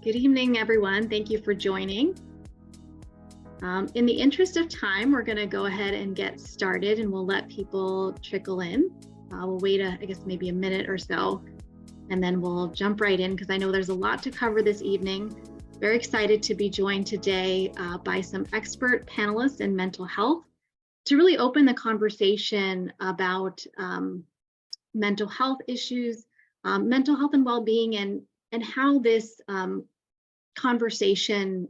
Good evening, everyone. Thank you for joining. In the interest of time, we're going to go ahead and get started, and we'll let people trickle in. We'll wait, I guess, maybe a minute or so, and then we'll jump right in because I know there's a lot to cover this evening. Very excited to be joined today by some expert panelists in mental health to really open the conversation about mental health issues, mental health and well-being, and how this conversation,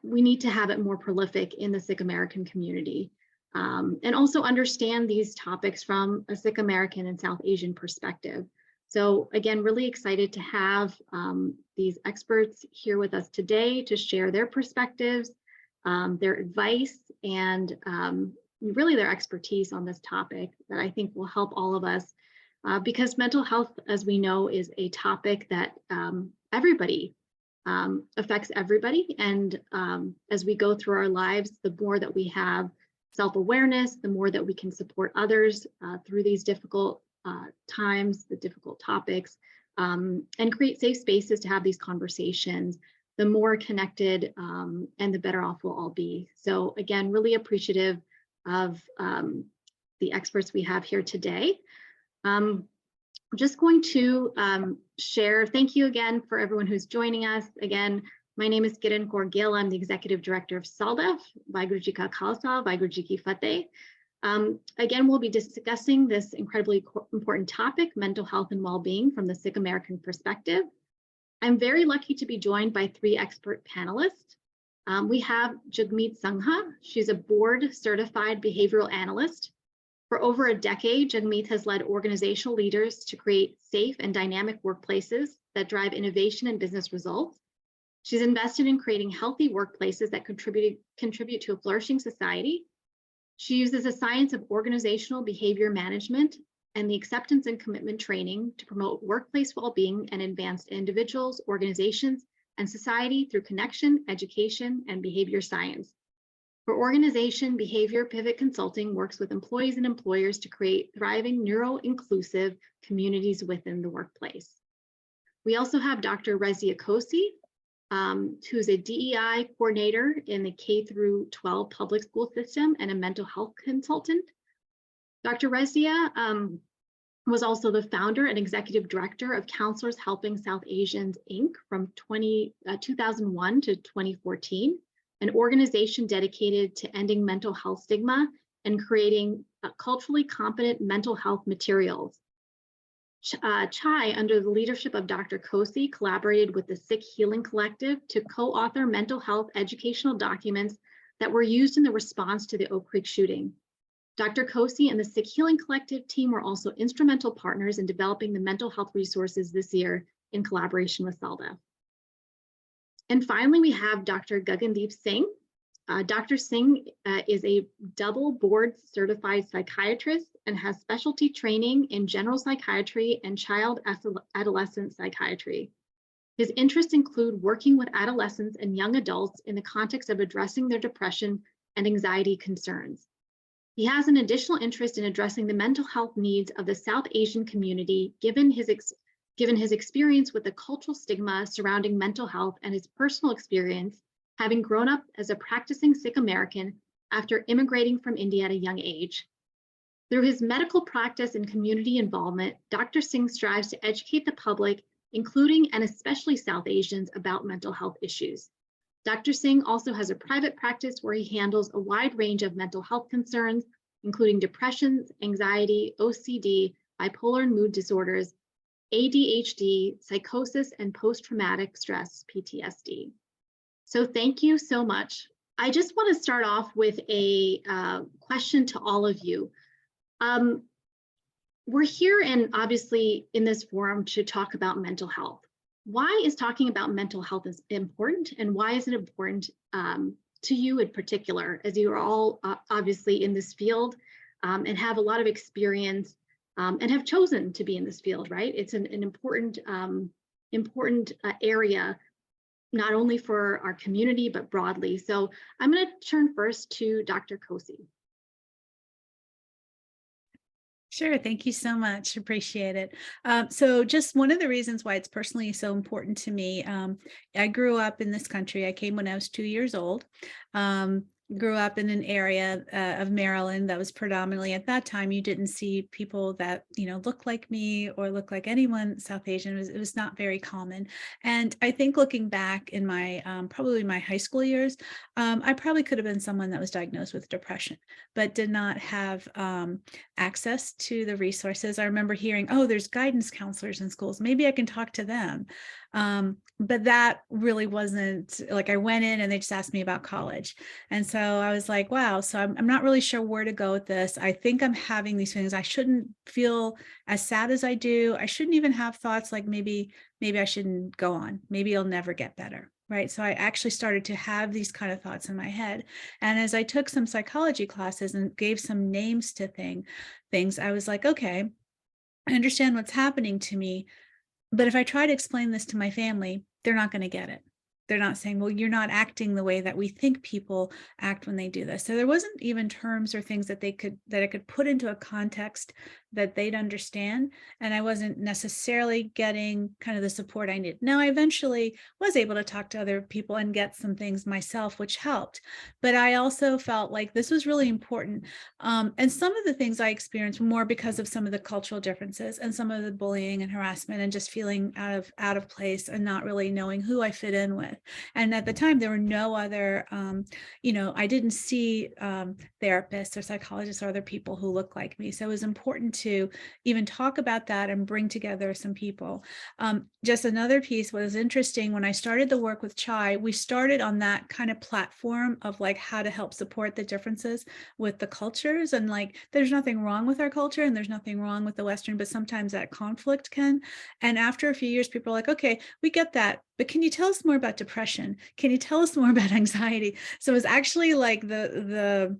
we need to have it more prolific in the Sikh American community, and also understand these topics from a Sikh American and South Asian perspective. So again, really excited to have these experts here with us today to share their perspectives, their advice, and really their expertise on this topic that I think will help all of us, because mental health, as we know, is a topic that everybody affects everybody. And as we go through our lives, the more that we have self-awareness, the more that we can support others through these difficult times, the difficult topics, and create safe spaces to have these conversations, the more connected and the better off we'll all be. So again, really appreciative of the experts we have here today. I'm just going to share, thank you again for everyone who's joining us. Again, my name is Gagandeep Kaur Sanghar. I'm the Executive Director of SALDEF, Vaheguru Ji Ka Khalsa, Vaheguru Ji Ki Fateh. Again, we'll be discussing this incredibly important topic, mental health and well-being from the Sikh American perspective. I'm very lucky to be joined by three expert panelists. We have Jagmeet Singh. She's a board-certified behavioral analyst. For over a decade, Jagmeet has led organizational leaders to create safe and dynamic workplaces that drive innovation and business results. She's invested in creating healthy workplaces that contribute to a flourishing society. She uses the science of organizational behavior management and the acceptance and commitment training to promote workplace well-being and advance individuals, organizations, and society through connection, education, and behavior science. For organization, Behavior Pivot Consulting works with employees and employers to create thriving neuro-inclusive communities within the workplace. We also have Dr. Razia Kosi, who's a DEI coordinator in the K-12 public school system and a mental health consultant. Dr. Razia was also the founder and executive director of Counselors Helping South Asians, Inc. from 2001 to 2014. An organization dedicated to ending mental health stigma and creating culturally competent mental health materials. Chai, under the leadership of Dr. Kosi, collaborated with the Sikh Healing Collective to co-author mental health educational documents that were used in the response to the Oak Creek shooting. Dr. Kosi and the Sikh Healing Collective team were also instrumental partners in developing the mental health resources this year in collaboration with SALDEF. And finally, we have Dr. Gagandeep Singh. Dr. Singh is a double board certified psychiatrist and has specialty training in general psychiatry and child adolescent psychiatry. His interests include working with adolescents and young adults in the context of addressing their depression and anxiety concerns. He has an additional interest in addressing the mental health needs of the South Asian community, given his experience with the cultural stigma surrounding mental health and his personal experience having grown up as a practicing Sikh American after immigrating from India at a young age. Through his medical practice and community involvement, Dr. Singh strives to educate the public, including and especially South Asians, about mental health issues. Dr. Singh also has a private practice where he handles a wide range of mental health concerns, including depression, anxiety, OCD, bipolar and mood disorders, ADHD, psychosis, and post-traumatic stress, PTSD. So thank you so much. I just want to start off with a question to all of you. We're here and obviously in this forum to talk about mental health. Why is talking about mental health is important, and why is it important to you in particular, as you are all obviously in this field and have a lot of experience and have chosen to be in this field, right? It's an important area, not only for our community, but broadly. So I'm going to turn first to Dr. Kosi. Sure. Thank you so much. Appreciate it. So, just one of the reasons why it's personally so important to me, I grew up in this country. I came when I was 2 years old. Um, Grew up in an area of Maryland that was predominantly, at that time, you didn't see people that, look like me or look like anyone South Asian. It was not very common. And I think looking back in my probably my high school years, I probably could have been someone that was diagnosed with depression, but did not have access to the resources. I remember hearing, oh, there's guidance counselors in schools. Maybe I can talk to them. But that really wasn't like, I went in and they just asked me about college. And so I was like, wow, so I'm not really sure where to go with this. I think I'm having these feelings. I shouldn't feel as sad as I do. I shouldn't even have thoughts like maybe I shouldn't go on. Maybe it'll never get better. Right. So I actually started to have these kind of thoughts in my head. And as I took some psychology classes and gave some names to things, I was like, okay, I understand what's happening to me. But if I try to explain this to my family, they're not going to get it. They're not saying, well, you're not acting the way that we think people act when they do this. So there wasn't even terms or things that I could put into a context that they'd understand. And I wasn't necessarily getting kind of the support I needed. Now, I eventually was able to talk to other people and get some things myself, which helped. But I also felt like this was really important. And some of the things I experienced more because of some of the cultural differences and some of the bullying and harassment and just feeling out of place and not really knowing who I fit in with. And at the time, there were no other, I didn't see therapists or psychologists or other people who look like me. So it was important to even talk about that and bring together some people. Just another piece was interesting when I started the work with Chai, we started on that kind of platform of like how to help support the differences with the cultures. And like, there's nothing wrong with our culture and there's nothing wrong with the Western, but sometimes that conflict can. And after a few years, people are like, okay, we get that, but can you tell us more about depression? Can you tell us more about anxiety? So it was actually like the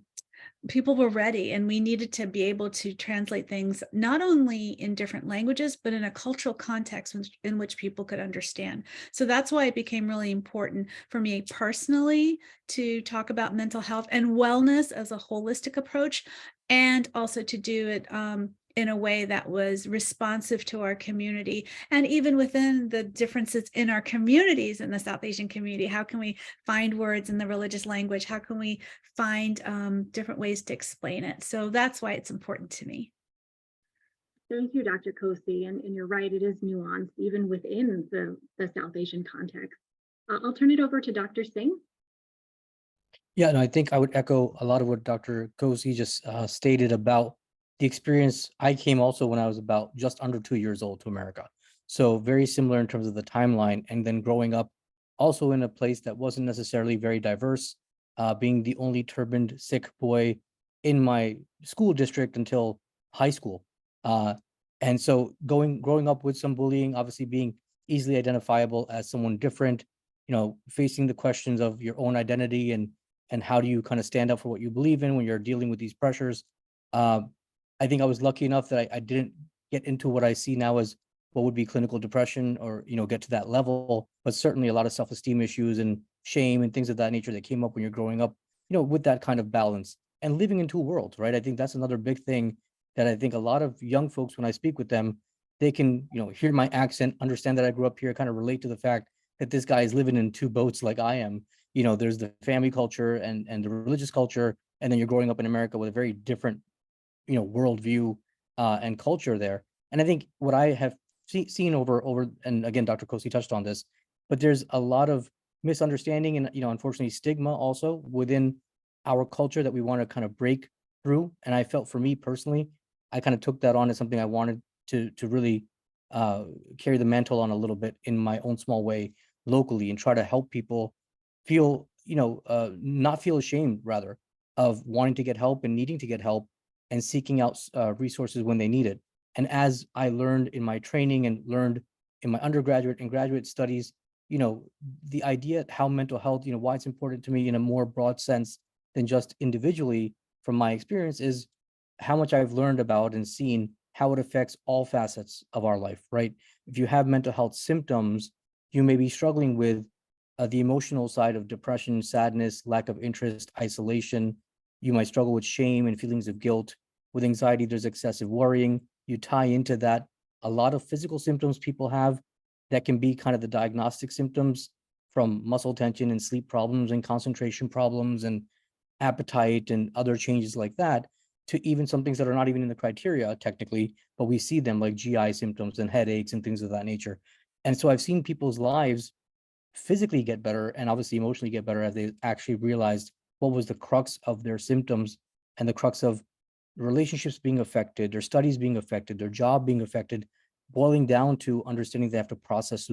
people were ready, and we needed to be able to translate things not only in different languages, but in a cultural context in which people could understand. So that's why it became really important for me personally to talk about mental health and wellness as a holistic approach, and also to do it in a way that was responsive to our community. And even within the differences in our communities, in the South Asian community, how can we find words in the religious language? How can we find different ways to explain it? So that's why it's important to me. Thank you, Dr. Kosi. And you're right, it is nuanced even within the South Asian context. I'll turn it over to Dr. Singh. Yeah, and I think I would echo a lot of what Dr. Kosi just stated about the experience. I came also when I was about just under 2 years old to America. So very similar in terms of the timeline. And then growing up also in a place that wasn't necessarily very diverse, being the only turbaned Sikh boy in my school district until high school. Uh, and so growing up with some bullying, obviously being easily identifiable as someone different, facing the questions of your own identity and how do you kind of stand up for what you believe in when you're dealing with these pressures. Um, I think I was lucky enough that I didn't get into what I see now as what would be clinical depression or, get to that level, but certainly a lot of self-esteem issues and shame and things of that nature that came up when you're growing up, with that kind of balance and living in two worlds, right? I think that's another big thing that I think a lot of young folks, when I speak with them, they can, hear my accent, understand that I grew up here, kind of relate to the fact that this guy is living in two boats like I am. There's the family culture and the religious culture, and then you're growing up in America with a very different, worldview and culture there. And I think what I have seen over, and again, Dr. Kosi touched on this, but there's a lot of misunderstanding and, unfortunately stigma also within our culture that we want to kind of break through. And I felt for me personally, I kind of took that on as something I wanted to really carry the mantle on a little bit in my own small way locally and try to help people feel, not feel ashamed rather of wanting to get help and needing to get help and seeking out resources when they need it. And as I learned in my training and learned in my undergraduate and graduate studies, the idea how mental health, why it's important to me in a more broad sense than just individually from my experience is how much I've learned about and seen how it affects all facets of our life, right? If you have mental health symptoms, you may be struggling with the emotional side of depression, sadness, lack of interest, isolation. You might struggle with shame and feelings of guilt, With anxiety, there's excessive worrying. You tie into that a lot of physical symptoms people have that can be kind of the diagnostic symptoms, from muscle tension and sleep problems and concentration problems and appetite and other changes like that, to even some things that are not even in the criteria technically, but we see them, like GI symptoms and headaches and things of that nature. And so I've seen people's lives physically get better and obviously emotionally get better as they actually realized what was the crux of their symptoms and the crux of relationships being affected, their studies being affected, their job being affected, boiling down to understanding they have to process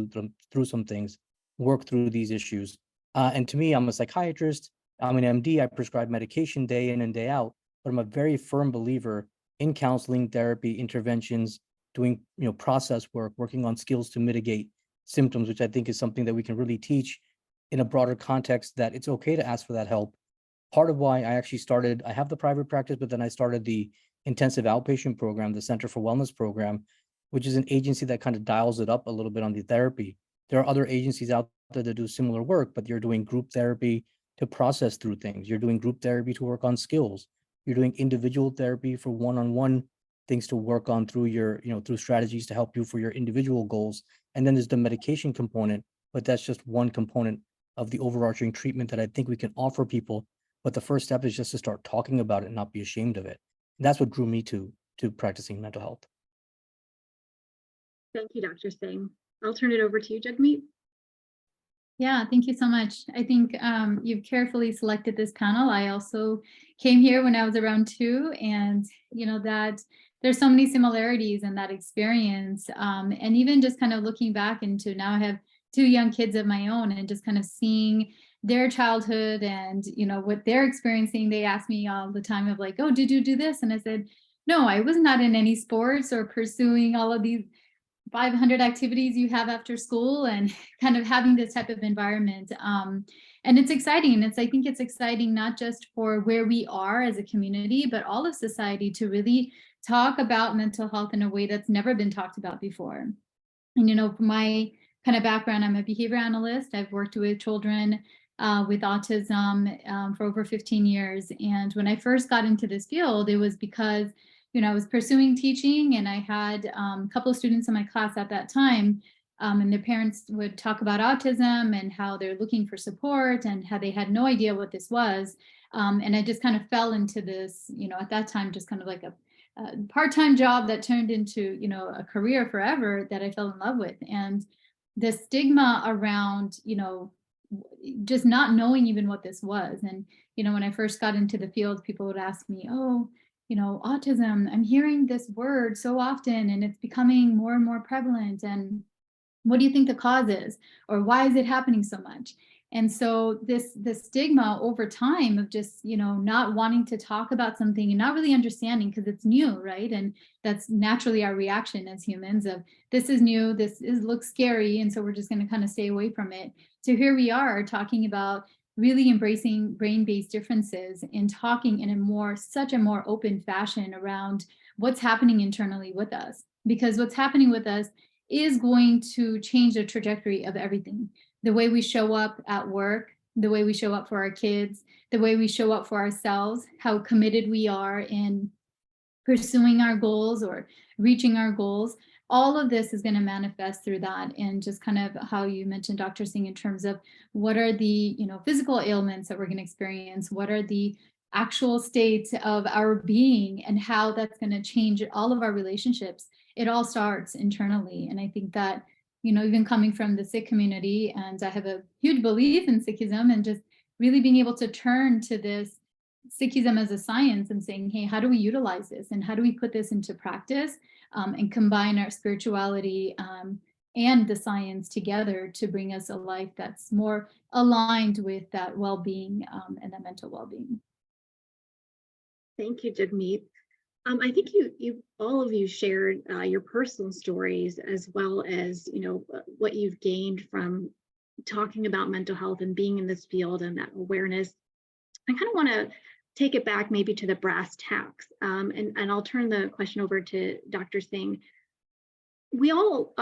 through some things, work through these issues. And to me, I'm a psychiatrist, I'm an MD, I prescribe medication day in and day out, but I'm a very firm believer in counseling, therapy, interventions, doing process work, working on skills to mitigate symptoms, which I think is something that we can really teach in a broader context, that it's okay to ask for that help. Part of why I actually started, I have the private practice, but then I started the intensive outpatient program, the Center for Wellness program, which is an agency that kind of dials it up a little bit on the therapy. There are other agencies out there that do similar work, but you're doing group therapy to process through things. You're doing group therapy to work on skills. You're doing individual therapy for one-on-one things to work on through your, through strategies to help you for your individual goals. And then there's the medication component, but that's just one component of the overarching treatment that I think we can offer people. But the first step is just to start talking about it and not be ashamed of it. And that's what drew me to practicing mental health. Thank you, Dr. Singh. I'll turn it over to you, Jagmeet. Yeah, thank you so much. I think you've carefully selected this panel. I also came here when I was around 2, and that there's so many similarities in that experience. And even just kind of looking back into, now I have 2 young kids of my own, and just kind of seeing their childhood and what they're experiencing. They ask me all the time of like, oh, did you do this? And I said, no, I was not in any sports or pursuing all of these 500 activities you have after school, and kind of having this type of environment. And it's exciting. I think it's exciting not just for where we are as a community, but all of society, to really talk about mental health in a way that's never been talked about before. And for my kind of background, I'm a behavior analyst. I've worked with children with autism for over 15 years. And when I first got into this field, it was because I was pursuing teaching, and I had a couple of students in my class at that time, and their parents would talk about autism and how they're looking for support and how they had no idea what this was. And I just kind of fell into this, at that time, just kind of like a part-time job that turned into, a career forever that I fell in love with. And the stigma around, just not knowing even what this was. And, when I first got into the field, people would ask me, oh, autism, I'm hearing this word so often, and it's becoming more and more prevalent. And what do you think the cause is? Or why is it happening so much? And so the stigma over time of just, not wanting to talk about something and not really understanding because it's new, right? And that's naturally our reaction as humans of, this is new, looks scary, and so we're just going to kind of stay away from it. So here we are talking about really embracing brain-based differences and talking in such a more open fashion around what's happening internally with us, because what's happening with us is going to change the trajectory of everything. The way we show up at work, the way we show up for our kids, the way we show up for ourselves, how committed we are in pursuing our goals or reaching our goals. All of this is going to manifest through that. And just kind of how you mentioned, Dr. Singh, in terms of what are the physical ailments that we're going to experience, what are the actual states of our being, and how that's going to change all of our relationships. It all starts internally. And I think that, even coming from the Sikh community, and I have a huge belief in Sikhism, and just really being able to turn to this Sikhism as a science and saying, hey, how do we utilize this? And how do we put this into practice and combine our spirituality and the science together to bring us a life that's more aligned with that well-being and that mental well-being. Thank you, Jagmeet. I think all of you shared your personal stories, as well as what you've gained from talking about mental health and being in this field and that awareness. I kind of want to take it back maybe to the brass tacks, and I'll turn the question over to Dr. Singh. We all,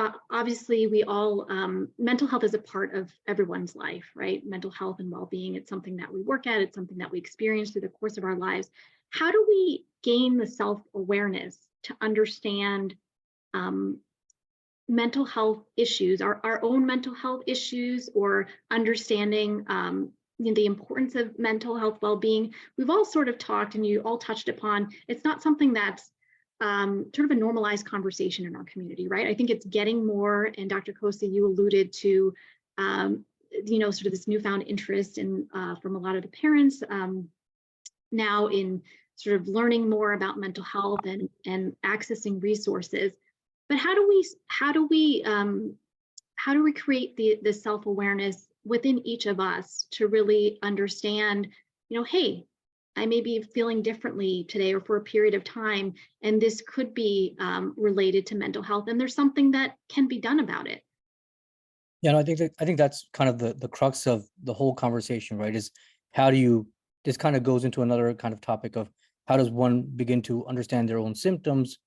mental health is a part of everyone's life, right? Mental health and well-being, it's something that we work at, it's something that we experience through the course of our lives. how do we gain the self-awareness to understand mental health issues, our own mental health issues, or understanding the importance of mental health well-being? We've all sort of talked, and you all touched upon, it's not something that's sort of a normalized conversation in our community, right? I think it's getting more, and Dr. Kosi, you alluded to, sort of this newfound interest in from a lot of the parents now in sort of learning more about mental health and accessing resources. But how do we create the self-awareness within each of us to really understand, hey, I may be feeling differently today or for a period of time, and this could be related to mental health, and there's something that can be done about it. Yeah, no, I think that's kind of the crux of the whole conversation, right? Is how do you, this kind of goes into another kind of topic of how does one begin to understand their own symptoms,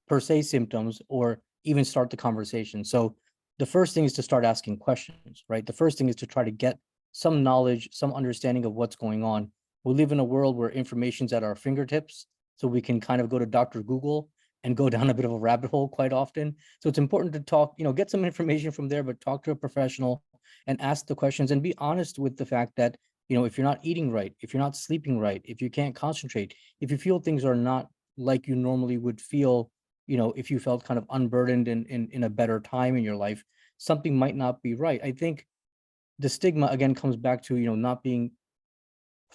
per se symptoms, or even start the conversation. So the first thing is to start asking questions, right? The first thing is to try to get some knowledge, some understanding of what's going on. We live in a world where information's at our fingertips, so we can kind of go to Dr. Google and go down a bit of a rabbit hole quite often. So it's important to talk, get some information from there, but talk to a professional and ask the questions and be honest with the fact that, if you're not eating right, if you're not sleeping right, if you can't concentrate, if you feel things are not like you normally would feel, if you felt kind of unburdened in a better time in your life, something might not be right. I think the stigma again comes back to, not being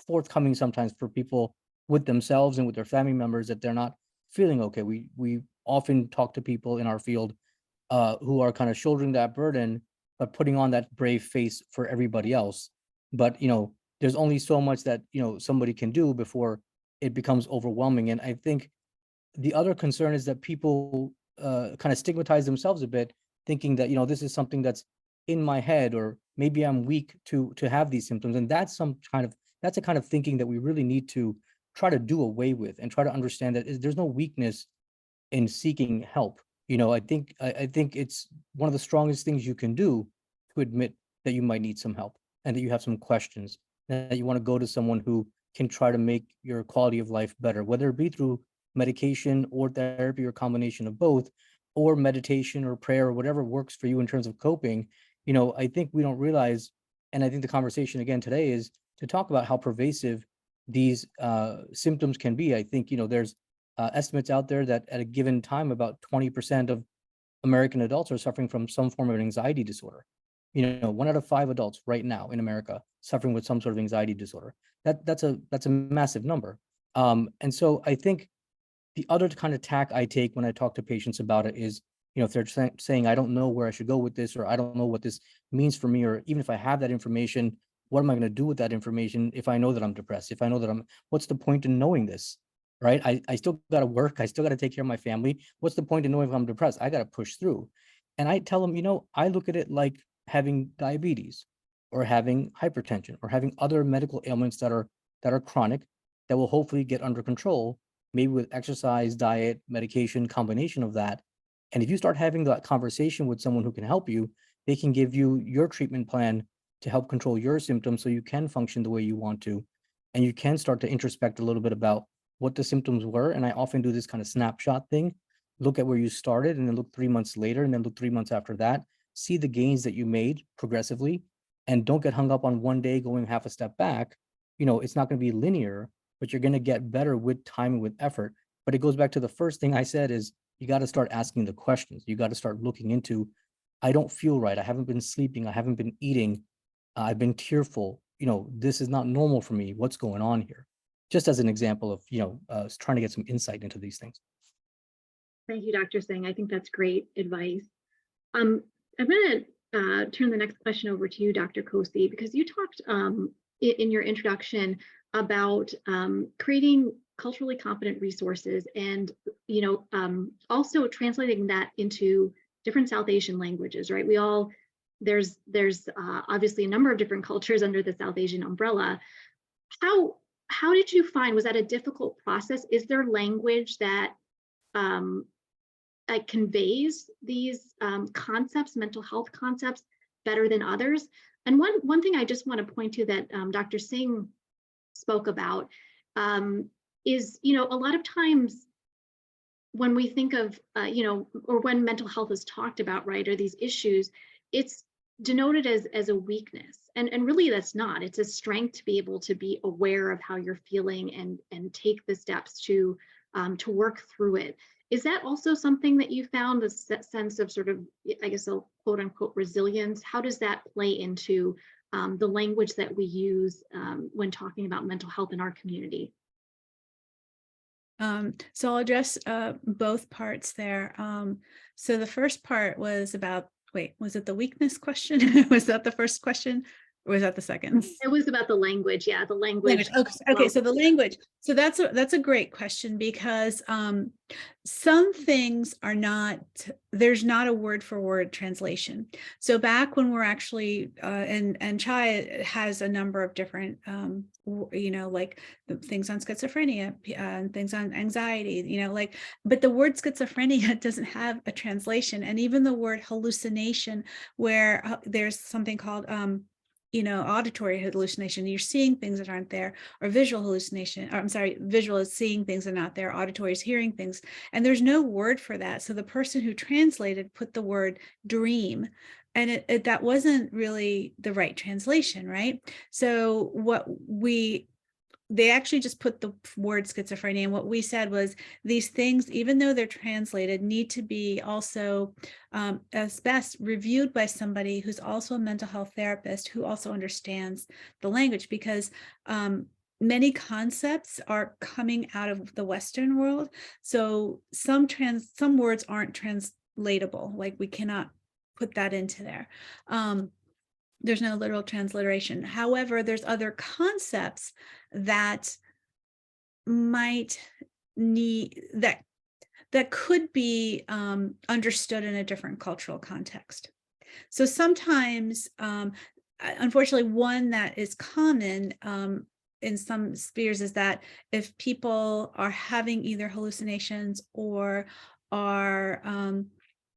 forthcoming sometimes for people with themselves and with their family members that they're not feeling okay. We often talk to people in our field who are kind of shouldering that burden, but putting on that brave face for everybody else. But there's only so much that somebody can do before it becomes overwhelming. And I think the other concern is that people kind of stigmatize themselves a bit, thinking that this is something that's in my head, or maybe I'm weak to have these symptoms, and that's a kind of thinking that we really need to try to do away with, and try to understand that there's no weakness in seeking help. I think it's one of the strongest things you can do to admit that you might need some help and that you have some questions, that you want to go to someone who can try to make your quality of life better, whether it be through medication or therapy or combination of both, or meditation or prayer or whatever works for you in terms of coping. I think we don't realize, and I think the conversation again today is to talk about how pervasive these symptoms can be. I think, there's estimates out there that at a given time, about 20% of American adults are suffering from some form of an anxiety disorder. 1 out of 5 adults right now in America suffering with some sort of anxiety disorder. That's a massive number. And so I think the other kind of tack I take when I talk to patients about it is, if they're saying, I don't know where I should go with this, or I don't know what this means for me, or even if I have that information, what am I going to do with that information if I know that I'm depressed? If I know that what's the point in knowing this, right? I still got to work. I still got to take care of my family. What's the point in knowing if I'm depressed? I got to push through. And I tell them, I look at it like having diabetes or having hypertension or having other medical ailments that are chronic, that will hopefully get under control, maybe with exercise, diet, medication, combination of that. And if you start having that conversation with someone who can help you, they can give you your treatment plan to help control your symptoms so you can function the way you want to. And you can start to introspect a little bit about what the symptoms were. And I often do this kind of snapshot thing, look at where you started and then look 3 months later and then look 3 months after that, see the gains that you made progressively, and don't get hung up on one day going half a step back. It's not going to be linear, but you're going to get better with time and with effort. But it goes back to the first thing I said is you got to start asking the questions. You got to start looking into, I don't feel right. I haven't been sleeping. I haven't been eating. I've been tearful. This is not normal for me. What's going on here? Just as an example of, trying to get some insight into these things. Thank you, Dr. Singh. I think that's great advice. I'm going to turn the next question over to you, Dr. Kosi, because you talked in your introduction about creating culturally competent resources and, also translating that into different South Asian languages, right? There's obviously a number of different cultures under the South Asian umbrella. How did you find, was that a difficult process? Is there language that conveys these concepts, mental health concepts, better than others? And one thing I just want to point to that Dr. Singh spoke about is, you know, a lot of times when we think of, or when mental health is talked about, right, or these issues, it's denoted as a weakness. And really that's not. It's a strength to be able to be aware of how you're feeling and take the steps to work through it. Is that also something that you found, this sense of sort of, I guess, a quote unquote resilience? How does that play into the language that we use when talking about mental health in our community? So I'll address both parts there. So the first part was about, wait, was it the weakness question? Was that the first question? Or was that the second? It was about the language. Yeah, the language. Okay, so the language. So that's a great question, because some things are not, there's not a word for word translation. So back when we're actually, and Chai has a number of different, like the things on schizophrenia and things on anxiety, but the word schizophrenia doesn't have a translation. And even the word hallucination, where there's something called, auditory hallucination, you're seeing things that aren't there, or visual hallucination, or I'm sorry, visual is seeing things that are not there, auditory is hearing things, and there's no word for that. So the person who translated put the word dream, and that wasn't really the right translation, right? So they actually just put the word schizophrenia, and what we said was these things, even though they're translated, need to be also, as best, reviewed by somebody who's also a mental health therapist who also understands the language, because many concepts are coming out of the Western world. So some words aren't translatable, like we cannot put that into there. There's no literal transliteration. However, there's other concepts that might need, that could be understood in a different cultural context. So sometimes, unfortunately, one that is common in some spheres is that if people are having either hallucinations or are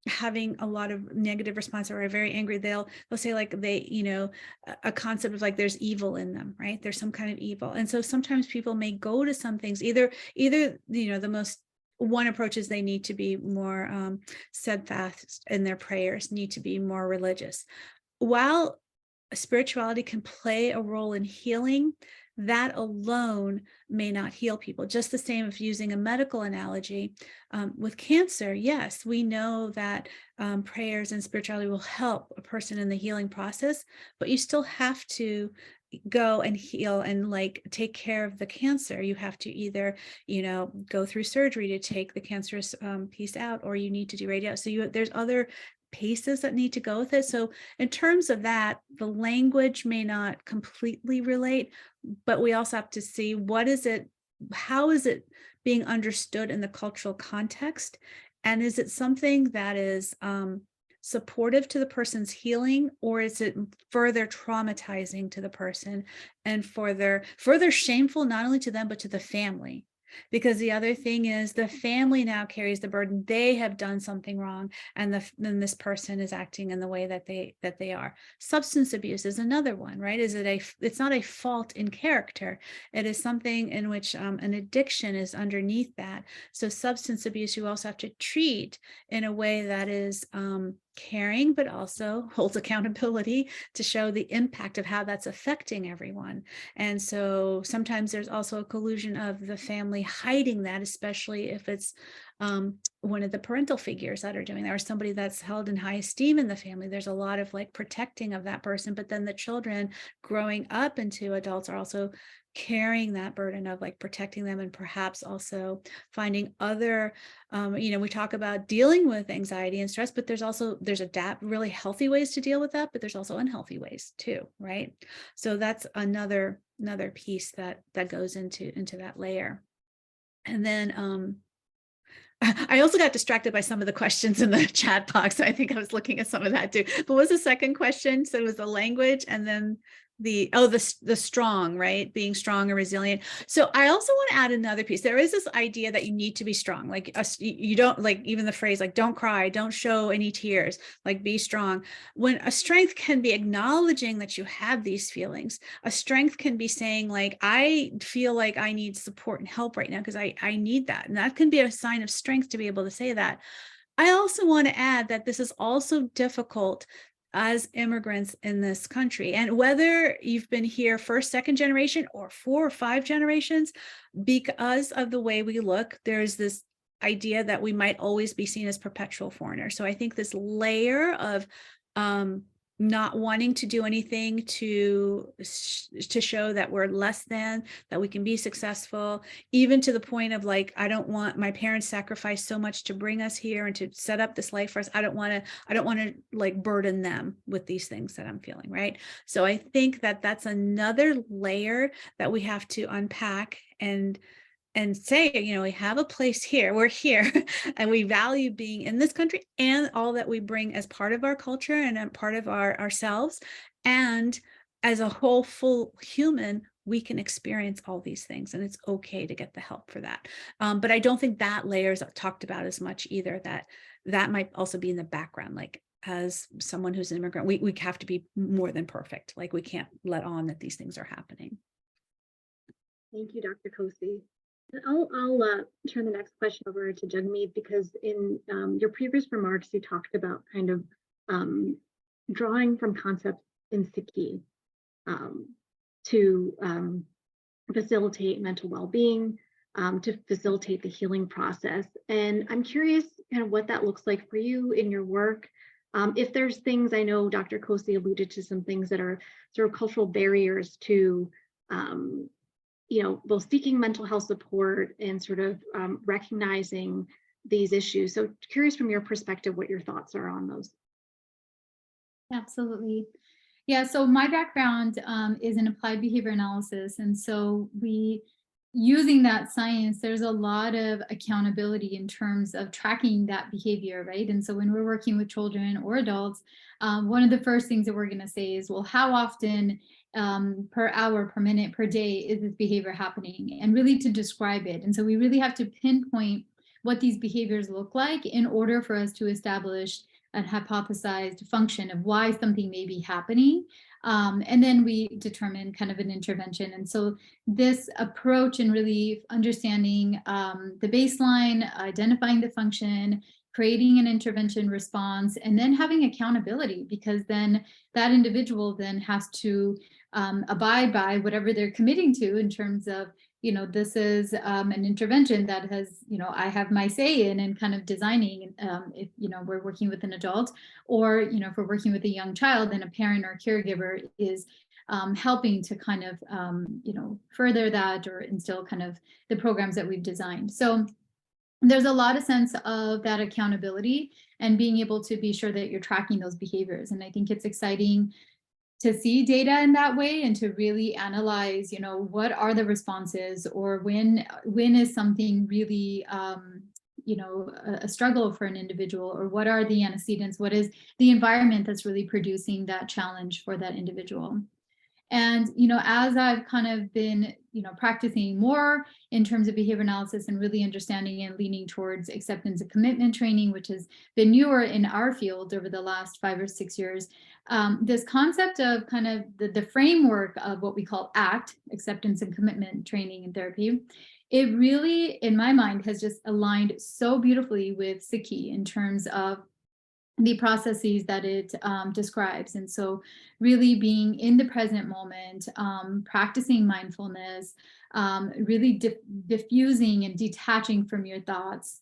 having a lot of negative response or are very angry, they'll say like a concept of like there's evil in them, right? There's some kind of evil. And so sometimes people may go to some things, either the most one approach is they need to be more steadfast in their prayers, need to be more religious. While spirituality can play a role in healing, that alone may not heal people. Just the same, if using a medical analogy, with cancer, yes, we know that prayers and spirituality will help a person in the healing process, but you still have to go and heal and like take care of the cancer. You have to either, go through surgery to take the cancerous piece out, or you need to do radiation. So there's other paces that need to go with it. So in terms of that, the language may not completely relate, but we also have to see how is it being understood in the cultural context? And is it something that is supportive to the person's healing, or is it further traumatizing to the person and further shameful, not only to them, but to the family? Because the other thing is the family now carries the burden. They have done something wrong, and then this person is acting in the way that they are. Substance abuse is another one, right? It's not a fault in character. It is something in which an addiction is underneath that. So substance abuse, you also have to treat in a way that is caring, but also holds accountability to show the impact of how that's affecting everyone. And so sometimes there's also a collusion of the family hiding that, especially if it's one of the parental figures that are doing that, or somebody that's held in high esteem in the family. There's a lot of like protecting of that person, but then the children growing up into adults are also carrying that burden of like protecting them, and perhaps also finding other, we talk about dealing with anxiety and stress, but there's really healthy ways to deal with that, but there's also unhealthy ways too, right? So that's another piece that goes into that layer. And then I also got distracted by some of the questions in the chat box. I think I was looking at some of that too. But what was the second question? So it was the language, and then the strong, right? Being strong and resilient. So I also want to add another piece. There is this idea that you need to be strong. Like you don't, like, even the phrase, like, don't cry, don't show any tears, like, be strong. When a strength can be acknowledging that you have these feelings. A strength can be saying, like, I feel like I need support and help right now because I need that. And that can be a sign of strength to be able to say that. I also want to add that this is also difficult as immigrants in this country. And whether you've been here first, second generation, or 4 or 5 generations, because of the way we look, there's this idea that we might always be seen as perpetual foreigners. So I think this layer of not wanting to do anything to show that we're less than, that we can be successful, even to the point of, like, I don't want, my parents sacrificed so much to bring us here and to set up this life for us. I don't want to like burden them with these things that I'm feeling, right? So I think that that's another layer that we have to unpack and say, we have a place here, we're here, and we value being in this country and all that we bring as part of our culture and a part of ourselves. And as a whole full human, we can experience all these things, and it's okay to get the help for that. But I don't think that layer is talked about as much either, that might also be in the background. Like, as someone who's an immigrant, we have to be more than perfect. Like, we can't let on that these things are happening. Thank you, Dr. Kosi. I'll turn the next question over to Jagmeet, because in your previous remarks, you talked about kind of drawing from concepts in Sikh to facilitate mental well-being, to facilitate the healing process. And I'm curious kind of what that looks like for you in your work. If there's things, I know Dr. Kosi alluded to some things that are sort of cultural barriers to both seeking mental health support and sort of recognizing these issues. So curious from your perspective what your thoughts are on those. Absolutely. Yeah, so my background is in applied behavior analysis. And so using that science, there's a lot of accountability in terms of tracking that behavior, right? And so when we're working with children or adults, one of the first things that we're going to say is, well, how often per hour, per minute, per day is this behavior happening, and really to describe it. And so we really have to pinpoint what these behaviors look like in order for us to establish a hypothesized function of why something may be happening. And then we determine kind of an intervention. And so this approach and really understanding the baseline, identifying the function, creating an intervention response, and then having accountability, because then that individual then has to abide by whatever they're committing to in terms of, this is an intervention that has, I have my say in and kind of designing, if, we're working with an adult, or, if we're working with a young child, then a parent or caregiver is helping to kind of, further that or instill kind of the programs that we've designed. So there's a lot of sense of that accountability and being able to be sure that you're tracking those behaviors. And I think it's exciting to see data in that way and to really analyze, what are the responses, or when is something really, a struggle for an individual, or what are the antecedents, what is the environment that's really producing that challenge for that individual. And, as I've kind of been, practicing more in terms of behavior analysis and really understanding and leaning towards acceptance and commitment training, which has been newer in our field over the last 5 or 6 years, this concept of kind of the framework of what we call ACT, acceptance and commitment training and therapy, it really, in my mind, has just aligned so beautifully with Sikh in terms of the processes that it describes. And so really being in the present moment, practicing mindfulness, really diffusing and detaching from your thoughts,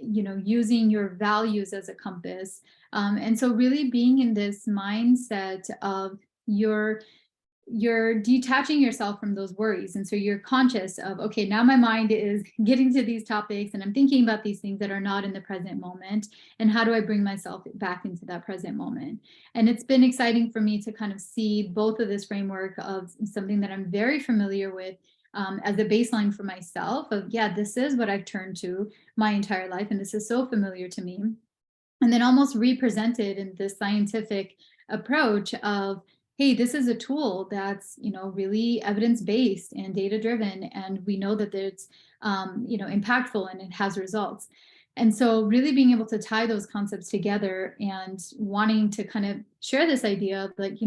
using your values as a compass. And so really being in this mindset of you're detaching yourself from those worries. And so you're conscious of, okay, now my mind is getting to these topics and I'm thinking about these things that are not in the present moment. And how do I bring myself back into that present moment? And it's been exciting for me to kind of see both of this framework of something that I'm very familiar with as a baseline for myself of, yeah, this is what I've turned to my entire life. And this is so familiar to me. And then almost represented in this scientific approach of, hey, this is a tool that's, really evidence-based and data-driven, and we know that it's, impactful and it has results. And so really being able to tie those concepts together and wanting to kind of share this idea of like,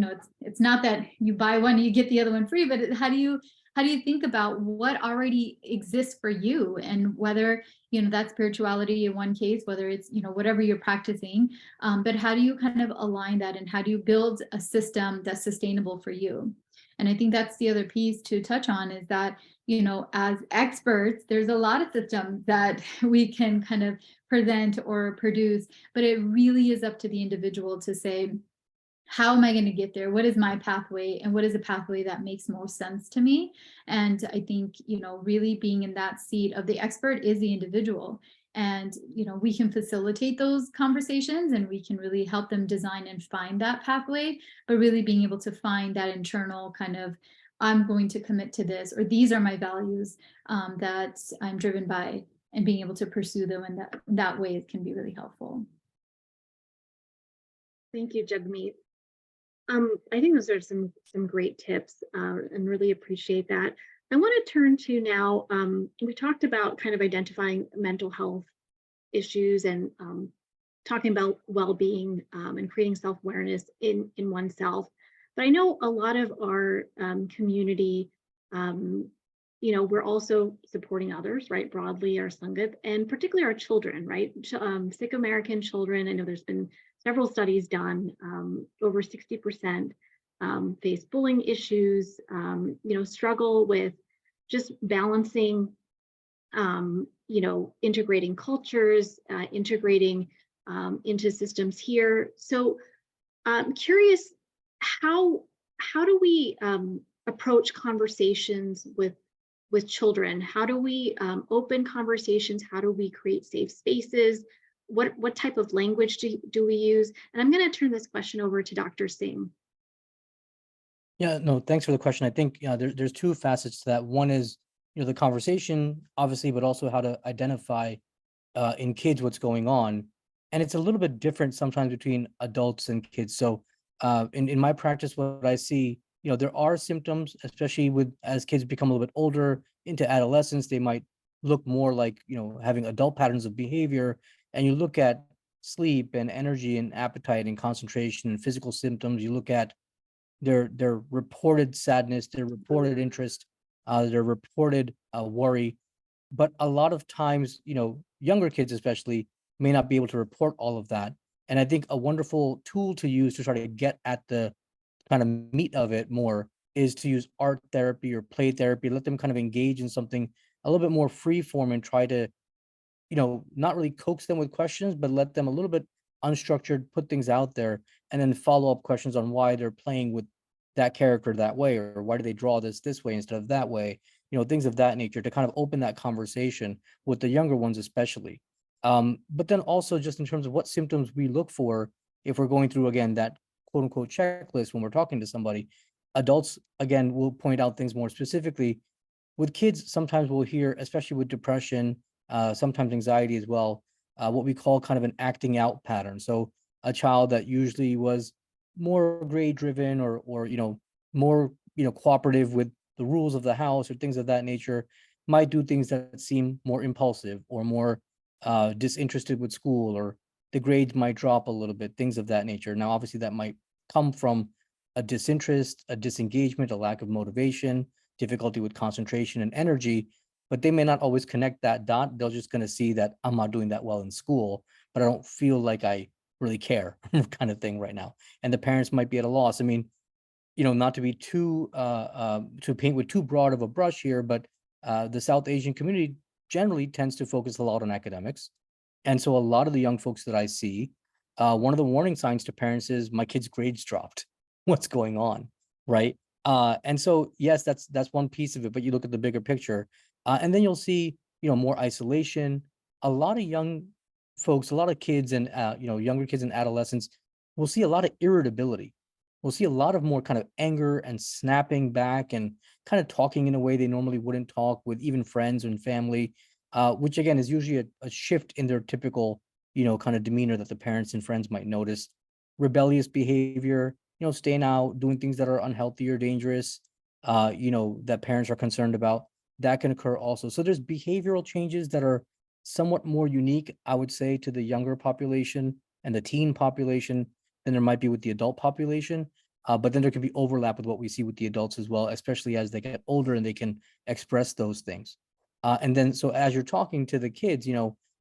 it's not that you buy one, you get the other one free, but how do you think about what already exists for you, and whether, that spirituality in one case, whether it's, whatever you're practicing, but how do you kind of align that, and how do you build a system that's sustainable for you? And I think that's the other piece to touch on, is that, as experts, there's a lot of systems that we can kind of present or produce, but it really is up to the individual to say, how am I going to get there? What is my pathway? And what is a pathway that makes most sense to me? And I think, really being in that seat of the expert is the individual. And, we can facilitate those conversations, and we can really help them design and find that pathway, but really being able to find that internal kind of, I'm going to commit to this, or these are my values that I'm driven by, and being able to pursue them in that way, it can be really helpful. Thank you, Jagmeet. I think those are some great tips, and really appreciate that. I want to turn to now, we talked about kind of identifying mental health issues and talking about well-being and creating self-awareness in oneself. But I know a lot of our community, we're also supporting others, right? Broadly, our Sangat, and particularly our children, right? Sikh American children. I know there's been several studies done. Over 60% face bullying issues, struggle with just balancing, integrating cultures, integrating into systems here. So I'm curious, how do we approach conversations with children? How do we open conversations? How do we create safe spaces? What type of language do we use? And I'm going to turn this question over to Dr. Singh. Yeah, no, thanks for the question. I think there's two facets to that. One is, the conversation, obviously, but also how to identify in kids what's going on. And it's a little bit different sometimes between adults and kids. So in my practice, what I see, there are symptoms, especially as kids become a little bit older into adolescence, they might look more like, having adult patterns of behavior. And you look at sleep and energy and appetite and concentration and physical symptoms. You look at their reported sadness, their reported interest, their reported worry. But a lot of times, younger kids especially may not be able to report all of that. And I think a wonderful tool to use to try to get at the kind of meat of it more is to use art therapy or play therapy. Let them kind of engage in something a little bit more free form, and try to, not really coax them with questions, but let them a little bit unstructured, put things out there, and then follow up questions on why they're playing with that character that way, or why do they draw this way instead of that way, things of that nature, to kind of open that conversation with the younger ones especially. But then also just in terms of what symptoms we look for if we're going through, again, that quote unquote checklist when we're talking to somebody. Adults, again, will point out things more specifically. With kids, sometimes we'll hear, especially with depression, sometimes anxiety as well, what we call kind of an acting out pattern. So a child that usually was more grade driven, or more cooperative with the rules of the house or things of that nature, might do things that seem more impulsive or more disinterested with school, or the grades might drop a little bit, things of that nature. Now, obviously, that might come from a disinterest, a disengagement, a lack of motivation, difficulty with concentration and energy, but they may not always connect that dot. They're just going to see that I'm not doing that well in school, but I don't feel like I really care kind of thing right now. And the parents might be at a loss. I mean, not to be too to paint with too broad of a brush here, but the South Asian community generally tends to focus a lot on academics. And so a lot of the young folks that I see, one of the warning signs to parents is, my kid's grades dropped. What's going on, right? And so, yes, that's one piece of it, but you look at the bigger picture, and then you'll see, more isolation. A lot of young folks, a lot of kids, and younger kids and adolescents, will see a lot of irritability. We'll see a lot of more kind of anger and snapping back, and kind of talking in a way they normally wouldn't talk with even friends and family, which again is usually a shift in their typical, kind of demeanor that the parents and friends might notice. Rebellious behavior, staying out, doing things that are unhealthy or dangerous, that parents are concerned about, that can occur also. So there's behavioral changes that are somewhat more unique, I would say, to the younger population and the teen population than there might be with the adult population. But then there can be overlap with what we see with the adults as well, especially as they get older and they can express those things. And then, so as you're talking to the kids,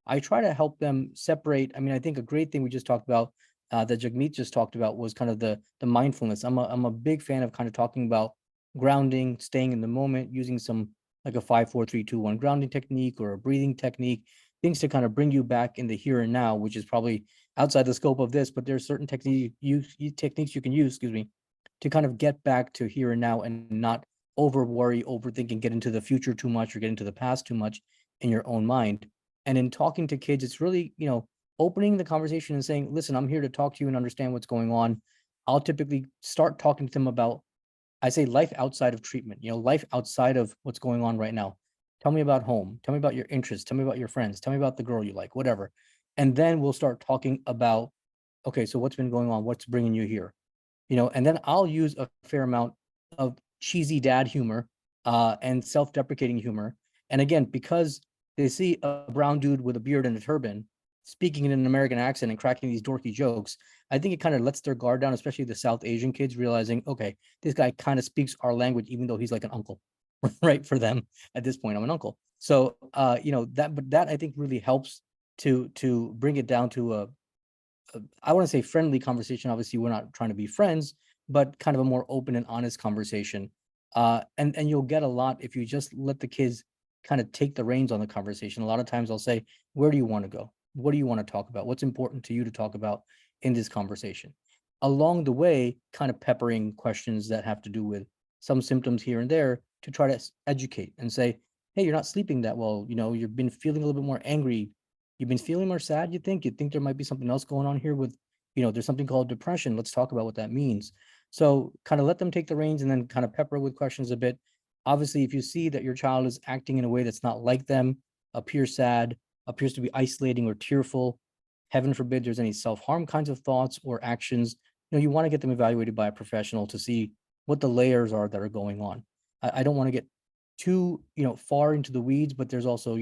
I try to help them separate. I mean, I think a great thing we just talked about, that Jagmeet just talked about, was kind of the mindfulness. I'm a big fan of kind of talking about grounding, staying in the moment, using some like a 5, 4, 3, 2, 1 grounding technique or a breathing technique, things to kind of bring you back in the here and now, which is probably outside the scope of this, but there's certain techniques you can use, to kind of get back to here and now and not over worry, overthinking, get into the future too much or get into the past too much in your own mind. And in talking to kids, it's really, opening the conversation and saying, listen, I'm here to talk to you and understand what's going on. I'll typically start talking to them about, I say, life outside of treatment, life outside of what's going on right now. Tell me about home. Tell me about your interests. Tell me about your friends. Tell me about the girl you like, whatever. And then we'll start talking about, okay, so what's been going on? What's bringing you here? And then I'll use a fair amount of cheesy dad humor and self-deprecating humor. And again, because they see a brown dude with a beard and a turban speaking in an American accent and cracking these dorky jokes, I think it kind of lets their guard down, especially the South Asian kids, realizing, okay, this guy kind of speaks our language, even though he's like an uncle, right? For them at this point, I'm an uncle. So, that I think really helps to bring it down to I want to say friendly conversation. Obviously, we're not trying to be friends, but kind of a more open and honest conversation. And you'll get a lot if you just let the kids kind of take the reins on the conversation. A lot of times I'll say, where do you want to go? What do you want to talk about? What's important to you to talk about in this conversation? Along the way, kind of peppering questions that have to do with some symptoms here and there to try to educate and say, hey, you're not sleeping that well. You've been feeling a little bit more angry. You've been feeling more sad, you think there might be something else going on here with, there's something called depression. Let's talk about what that means. So kind of let them take the reins and then kind of pepper with questions a bit. Obviously, if you see that your child is acting in a way that's not like them, appears sad, appears to be isolating or tearful, heaven forbid there's any self-harm kinds of thoughts or actions, you want to get them evaluated by a professional to see what the layers are that are going on. I don't want to get too, far into the weeds, but there's also,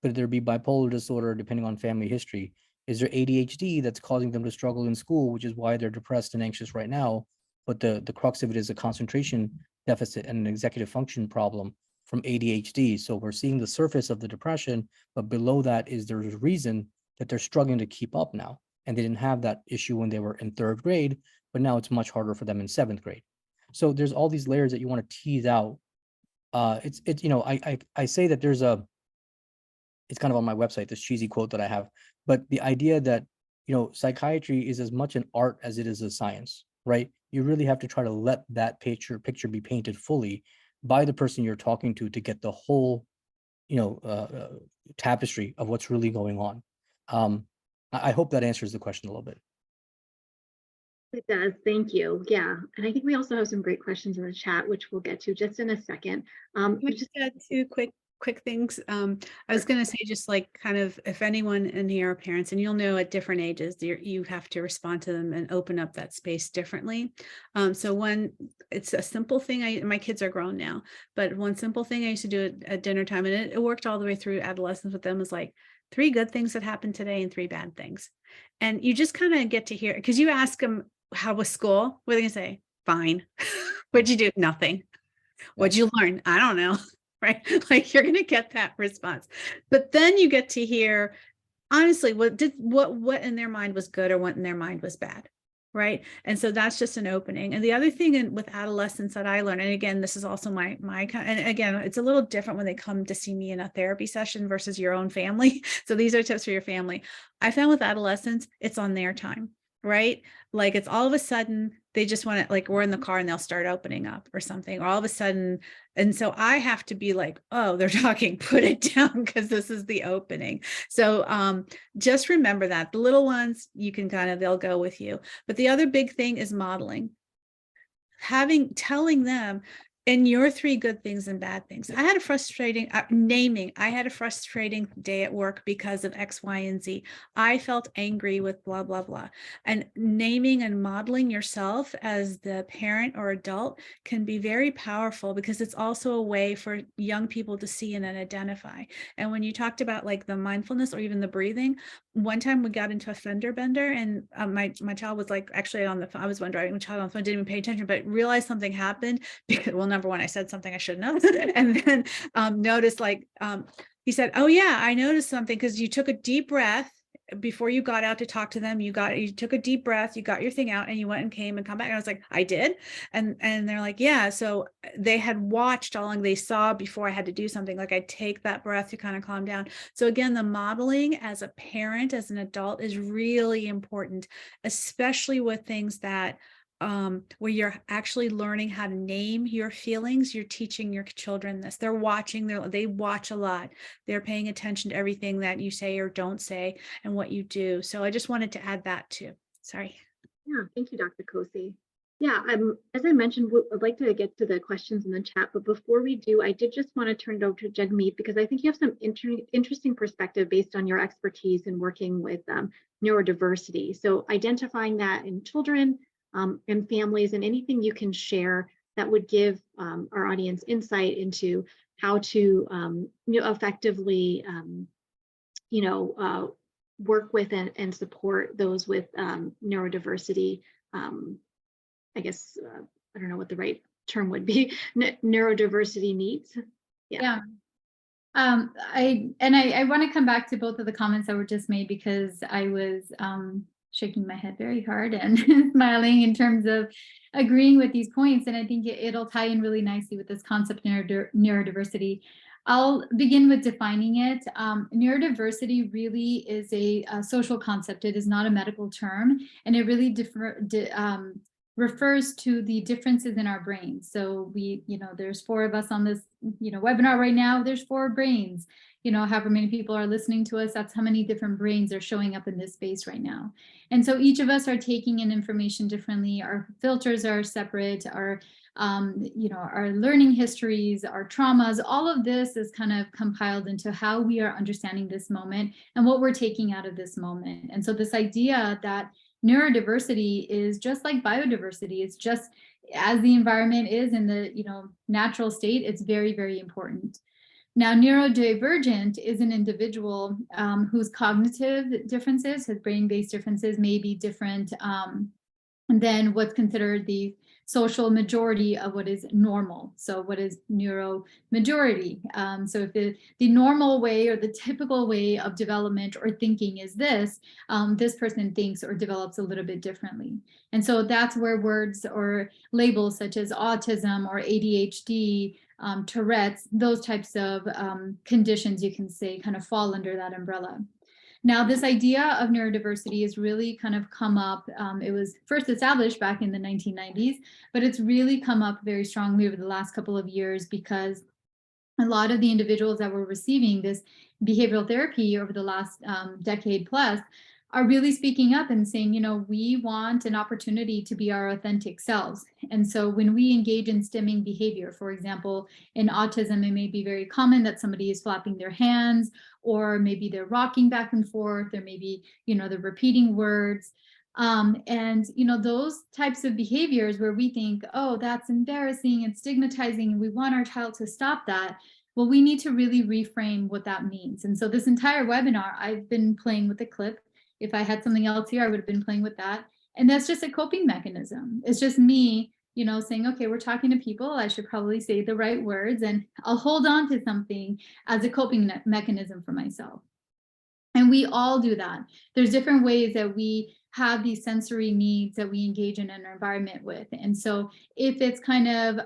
could there be bipolar disorder depending on family history? Is there ADHD that's causing them to struggle in school, which is why they're depressed and anxious right now? But the crux of it is a concentration deficit and an executive function problem from ADHD. So we're seeing the surface of the depression, but below that is there's a reason that they're struggling to keep up now. And they didn't have that issue when they were in 3rd grade, but now it's much harder for them in 7th grade. So there's all these layers that you want to tease out. I say that it's kind of on my website, this cheesy quote that I have, but the idea that, psychiatry is as much an art as it is a science, right? You really have to try to let that picture be painted fully by the person you're talking to get the whole, tapestry of what's really going on. I hope that answers the question a little bit. It does. Thank you. Yeah. And I think we also have some great questions in the chat, which we'll get to just in a second. Can I just add 2 quick things? I was going to say, just like kind of, if anyone in here are parents, and you'll know at different ages, you have to respond to them and open up that space differently. So one, it's a simple thing. My kids are grown now, but one simple thing I used to do at dinner time, and it worked all the way through adolescence with them, was like 3 good things that happened today and 3 bad things. And you just kind of get to hear, because you ask them, how was school? What are they gonna say? Fine. What'd you do? Nothing. What'd you learn? I don't know. Right? Like, you're gonna get that response. But then you get to hear, honestly, what in their mind was good or what in their mind was bad. Right. And so that's just an opening. And the other thing with adolescents that I learned, and again, this is also my and again, it's a little different when they come to see me in a therapy session versus your own family. So these are tips for your family. I found with adolescents, it's on their time. Right? Like, it's all of a sudden they just want to, like, we're in the car and they'll start opening up or something, or all of a sudden. And so I have to be like, oh, they're talking, put it down, because this is the opening. So just remember that the little ones, you can they'll go with you. But the other big thing is modeling. Telling them, And your three good things and bad things. I had a frustrating naming. I had a frustrating day at work because of X, Y, and Z. I felt angry with blah, blah, blah. And naming and modeling yourself as the parent or adult can be very powerful, because it's also a way for young people to see and then identify. And when you talked about like the mindfulness or even the breathing, one time we got into a fender bender, and my child was like actually on the phone. I was one driving, my child on the phone didn't even pay attention, but realized something happened because, well, number one, I said something I shouldn't have, and then noticed like he said, "Oh yeah, I noticed something because you took a deep breath before you got out to talk to them. You took a deep breath, you got your thing out, and you went and came and come back." And I was like, "I did," and they're like, "Yeah." So they had watched all along. They saw before I had to do something, like I take that breath to kind of calm down. So again, the modeling as a parent, as an adult, is really important, especially with things that where you're actually learning how to name your feelings. You're teaching your children this. They're watching, they watch a lot. They're paying attention to everything that you say or don't say and what you do. So I just wanted to add that too. Sorry. Yeah, thank you, Dr. Kosi. Yeah, as I mentioned, I'd like to get to the questions in the chat, but before we do, I did just want to turn it over to Jagmeet, because I think you have some interesting perspective based on your expertise in working with neurodiversity. So identifying that in children and families, and anything you can share that would give our audience insight into how to effectively work with and support those with neurodiversity. I guess I don't know what the right term would be. Neurodiversity needs. Yeah. I want to come back to both of the comments that were just made, because I was shaking my head very hard and smiling in terms of agreeing with these points. And I think it'll tie in really nicely with this concept of neurodiversity. I'll begin with defining it. Neurodiversity really is a social concept. It is not a medical term, and it really refers to the differences in our brains. So there's 4 of us on this, webinar right now. There's 4 brains. However many people are listening to us, that's how many different brains are showing up in this space right now. And so each of us are taking in information differently. Our filters are separate. Our learning histories, our traumas, all of this is kind of compiled into how we are understanding this moment and what we're taking out of this moment. And so this idea that neurodiversity is just like biodiversity, it's just as the environment is in the natural state, it's very, very important. Now, neurodivergent is an individual whose cognitive differences, his brain-based differences may be different than what's considered the social majority of what is normal. So what is neuro majority? So if the normal way or the typical way of development or thinking is this person thinks or develops a little bit differently. And so that's where words or labels such as autism or ADHD, Tourette's, those types of conditions, you can say, kind of fall under that umbrella. Now, this idea of neurodiversity has really kind of come up. It was first established back in the 1990s, but it's really come up very strongly over the last couple of years, because a lot of the individuals that were receiving this behavioral therapy over the last decade plus are really speaking up and saying, we want an opportunity to be our authentic selves. And so when we engage in stimming behavior, for example, in autism, it may be very common that somebody is flapping their hands, or maybe they're rocking back and forth, or maybe, they're repeating words. And those types of behaviors where we think, oh, that's embarrassing and stigmatizing, and we want our child to stop that. Well, we need to really reframe what that means. And so this entire webinar, I've been playing with the clip. If I had something else here, I would have been playing with that. And that's just a coping mechanism. It's just me, saying, okay, we're talking to people. I should probably say the right words, and I'll hold on to something as a coping mechanism for myself. And we all do that. There's different ways that we have these sensory needs that we engage in our environment with. And so if it's kind of,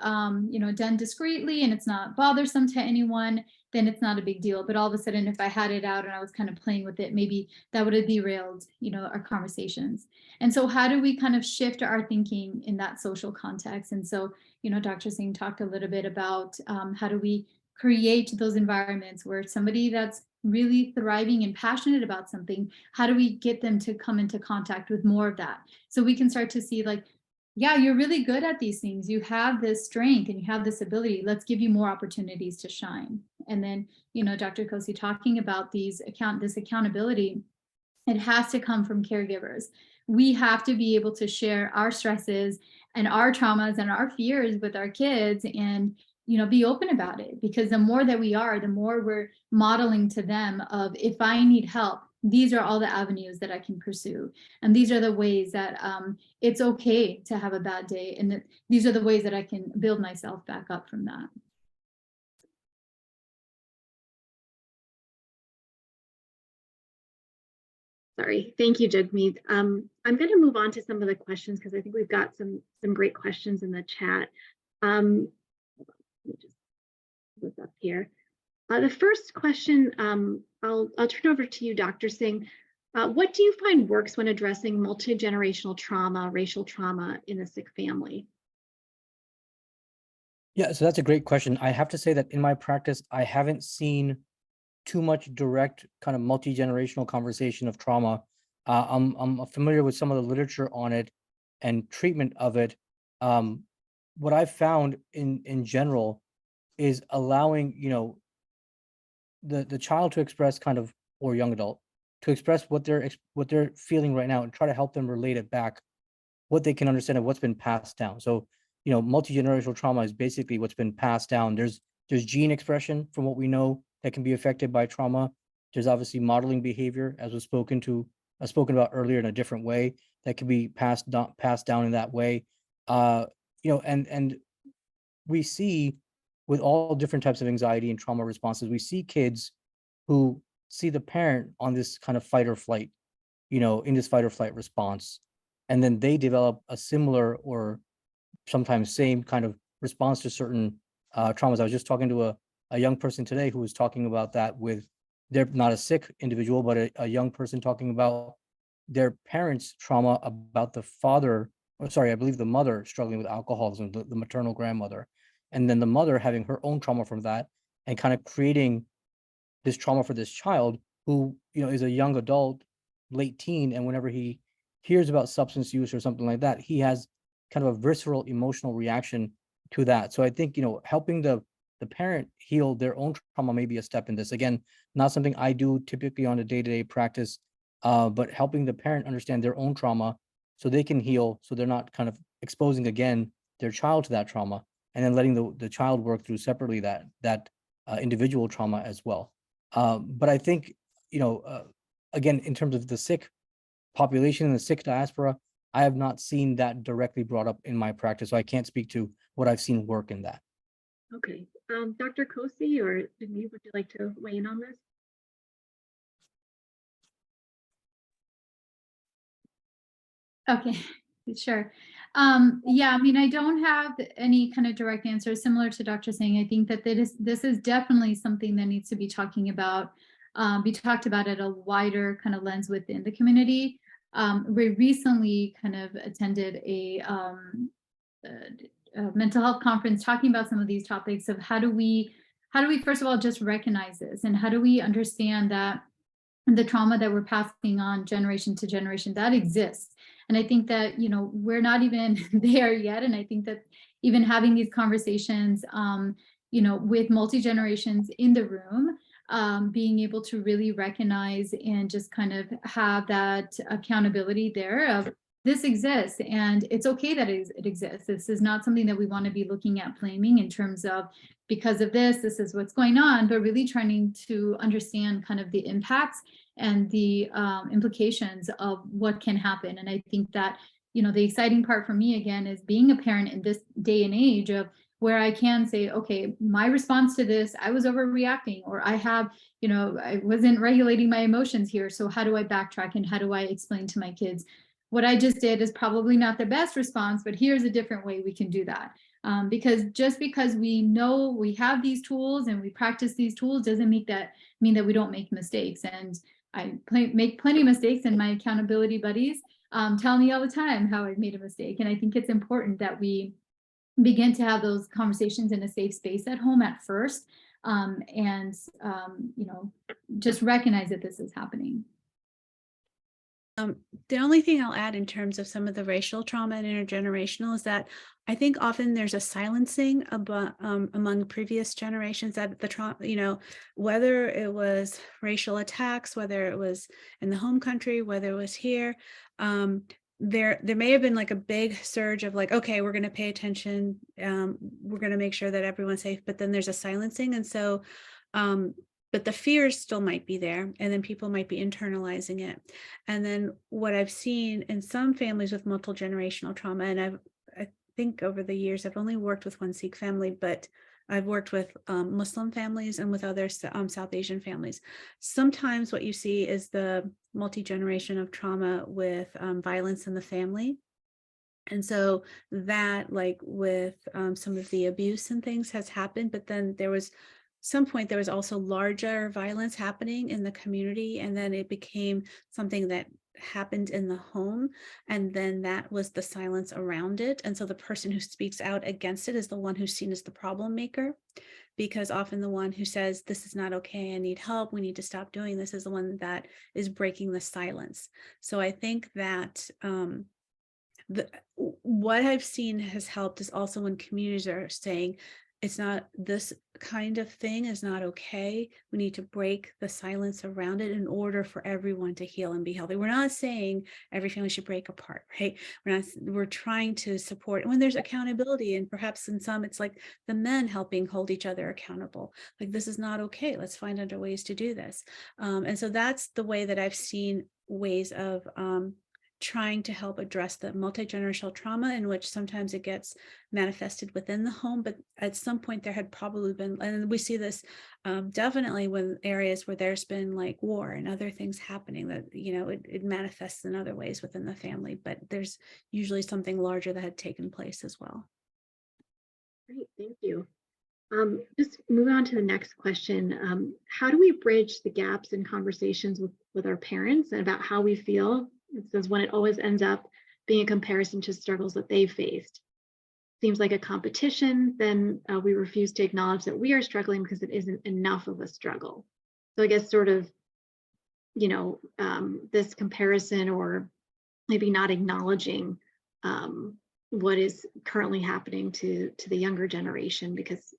done discreetly and it's not bothersome to anyone, then it's not a big deal. But all of a sudden, if I had it out and I was kind of playing with it, maybe that would have derailed, our conversations. And so how do we kind of shift our thinking in that social context? And so, Dr. Singh talked a little bit about how do we create those environments where somebody that's really thriving and passionate about something, how do we get them to come into contact with more of that? So we can start to see, like, yeah, you're really good at these things. You have this strength and you have this ability. Let's give you more opportunities to shine. And then, Dr. Kosi talking about this accountability, it has to come from caregivers. We have to be able to share our stresses and our traumas and our fears with our kids, and be open about it, because the more that we are, the more we're modeling to them of, if I need help, these are all the avenues that I can pursue, and these are the ways that it's okay to have a bad day, and these are the ways that I can build myself back up from that. Sorry, thank you, Jagmeet. I'm going to move on to some of the questions because I think we've got some great questions in the chat. Let me just put this up here. The first question, I'll turn over to you, Dr. Singh. What do you find works when addressing multi-generational trauma, racial trauma in a Sikh family? Yeah, so that's a great question. I have to say that in my practice, I haven't seen too much direct kind of multi-generational conversation of trauma. I'm familiar with some of the literature on it and treatment of it. What I've found in general is allowing, the child to express kind of, or young adult, to express what they're feeling right now and try to help them relate it back, what they can understand of what's been passed down. So, multi-generational trauma is basically what's been passed down. There's gene expression from what we know that can be affected by trauma. There's obviously modeling behavior, as was spoken about earlier, in a different way that can be passed down in that way. And we see, with all different types of anxiety and trauma responses, we see kids who see the parent on this kind of fight or flight, in this fight or flight response, and then they develop a similar or sometimes same kind of response to certain traumas. I was just talking to a young person today who was talking about that with they're not a Sikh individual, but a young person talking about their parents' trauma about the father, or sorry, I believe the mother struggling with alcoholism, the maternal grandmother, and then the mother having her own trauma from that, and kind of creating this trauma for this child who, is a young adult, late teen, and whenever he hears about substance use or something like that, he has kind of a visceral emotional reaction to that. So I think, helping the parent heal their own trauma may be a step in this. Again, not something I do typically on a day-to-day practice, but helping the parent understand their own trauma so they can heal, so they're not kind of exposing again their child to that trauma, and then letting the child work through separately that individual trauma as well. But I think, again, in terms of the Sikh population and the Sikh diaspora, I have not seen that directly brought up in my practice, so I can't speak to what I've seen work in that. Okay, Dr. Kosi, or Jagmeet, would you like to weigh in on this? Okay, sure. Yeah, I mean, I don't have any kind of direct answer. Similar to Dr. Singh, I think that this is definitely something that needs to be talked about at a wider kind of lens within the community. We recently kind of attended a mental health conference talking about some of these topics of how do we first of all just recognize this, and how do we understand that the trauma that we're passing on generation to generation, that exists. And I think that, we're not even there yet. And I think that even having these conversations, with multi-generations in the room, being able to really recognize and just kind of have that accountability there of, this exists and it's okay that it exists. This is not something that we want to be looking at blaming in terms of, because of this is what's going on, but really trying to understand kind of the impacts and the implications of what can happen. And I think that, the exciting part for me, again, is being a parent in this day and age of where I can say, okay, my response to this, I was overreacting, or I have, I wasn't regulating my emotions here. So how do I backtrack, and how do I explain to my kids, what I just did is probably not the best response, but here's a different way we can do that. Because just because we know we have these tools and we practice these tools doesn't mean that we don't make mistakes. And I make plenty of mistakes, and my accountability buddies tell me all the time how I've made a mistake. And I think it's important that we begin to have those conversations in a safe space at home at first, and just recognize that this is happening. The only thing I'll add in terms of some of the racial trauma and intergenerational is that I think often there's a silencing about, among previous generations that the trauma, whether it was racial attacks, whether it was in the home country, whether it was here, there may have been like a big surge of like, okay, we're going to pay attention, we're going to make sure that everyone's safe, but then there's a silencing, and so but the fears still might be there, and then people might be internalizing it. And then what I've seen in some families with multi-generational trauma, and I think over the years, I've only worked with one Sikh family, but I've worked with Muslim families and with other South Asian families. Sometimes what you see is the multi-generation of trauma with violence in the family. And so that, like with some of the abuse and things, has happened, but then there was some point there was also larger violence happening in the community, and then it became something that happened in the home, and then that was the silence around it. And so the person who speaks out against it is the one who's seen as the problem maker, because often the one who says, this is not okay, I need help, we need to stop doing this, is the one that is breaking the silence. So I think that what I've seen has helped is also when communities are saying, it's not, this kind of thing is not okay. We need to break the silence around it in order for everyone to heal and be healthy. We're not saying every family should break apart, right? We're trying to support when there's accountability, and perhaps in some, it's like the men helping hold each other accountable. Like, this is not okay. Let's find other ways to do this. And so that's the way that I've seen ways of trying to help address the multi-generational trauma, in which sometimes it gets manifested within the home, but at some point there had probably been, and we see this definitely when areas where there's been like war and other things happening, that it manifests in other ways within the family, but there's usually something larger that had taken place as well. Great, thank you. Just moving on to the next question. How do we bridge the gaps in conversations with our parents and about how we feel? It says when it always ends up being a comparison to struggles that they've faced. Seems like a competition, then we refuse to acknowledge that we are struggling because it isn't enough of a struggle. So I guess sort of, this comparison, or maybe not acknowledging what is currently happening to the younger generation, because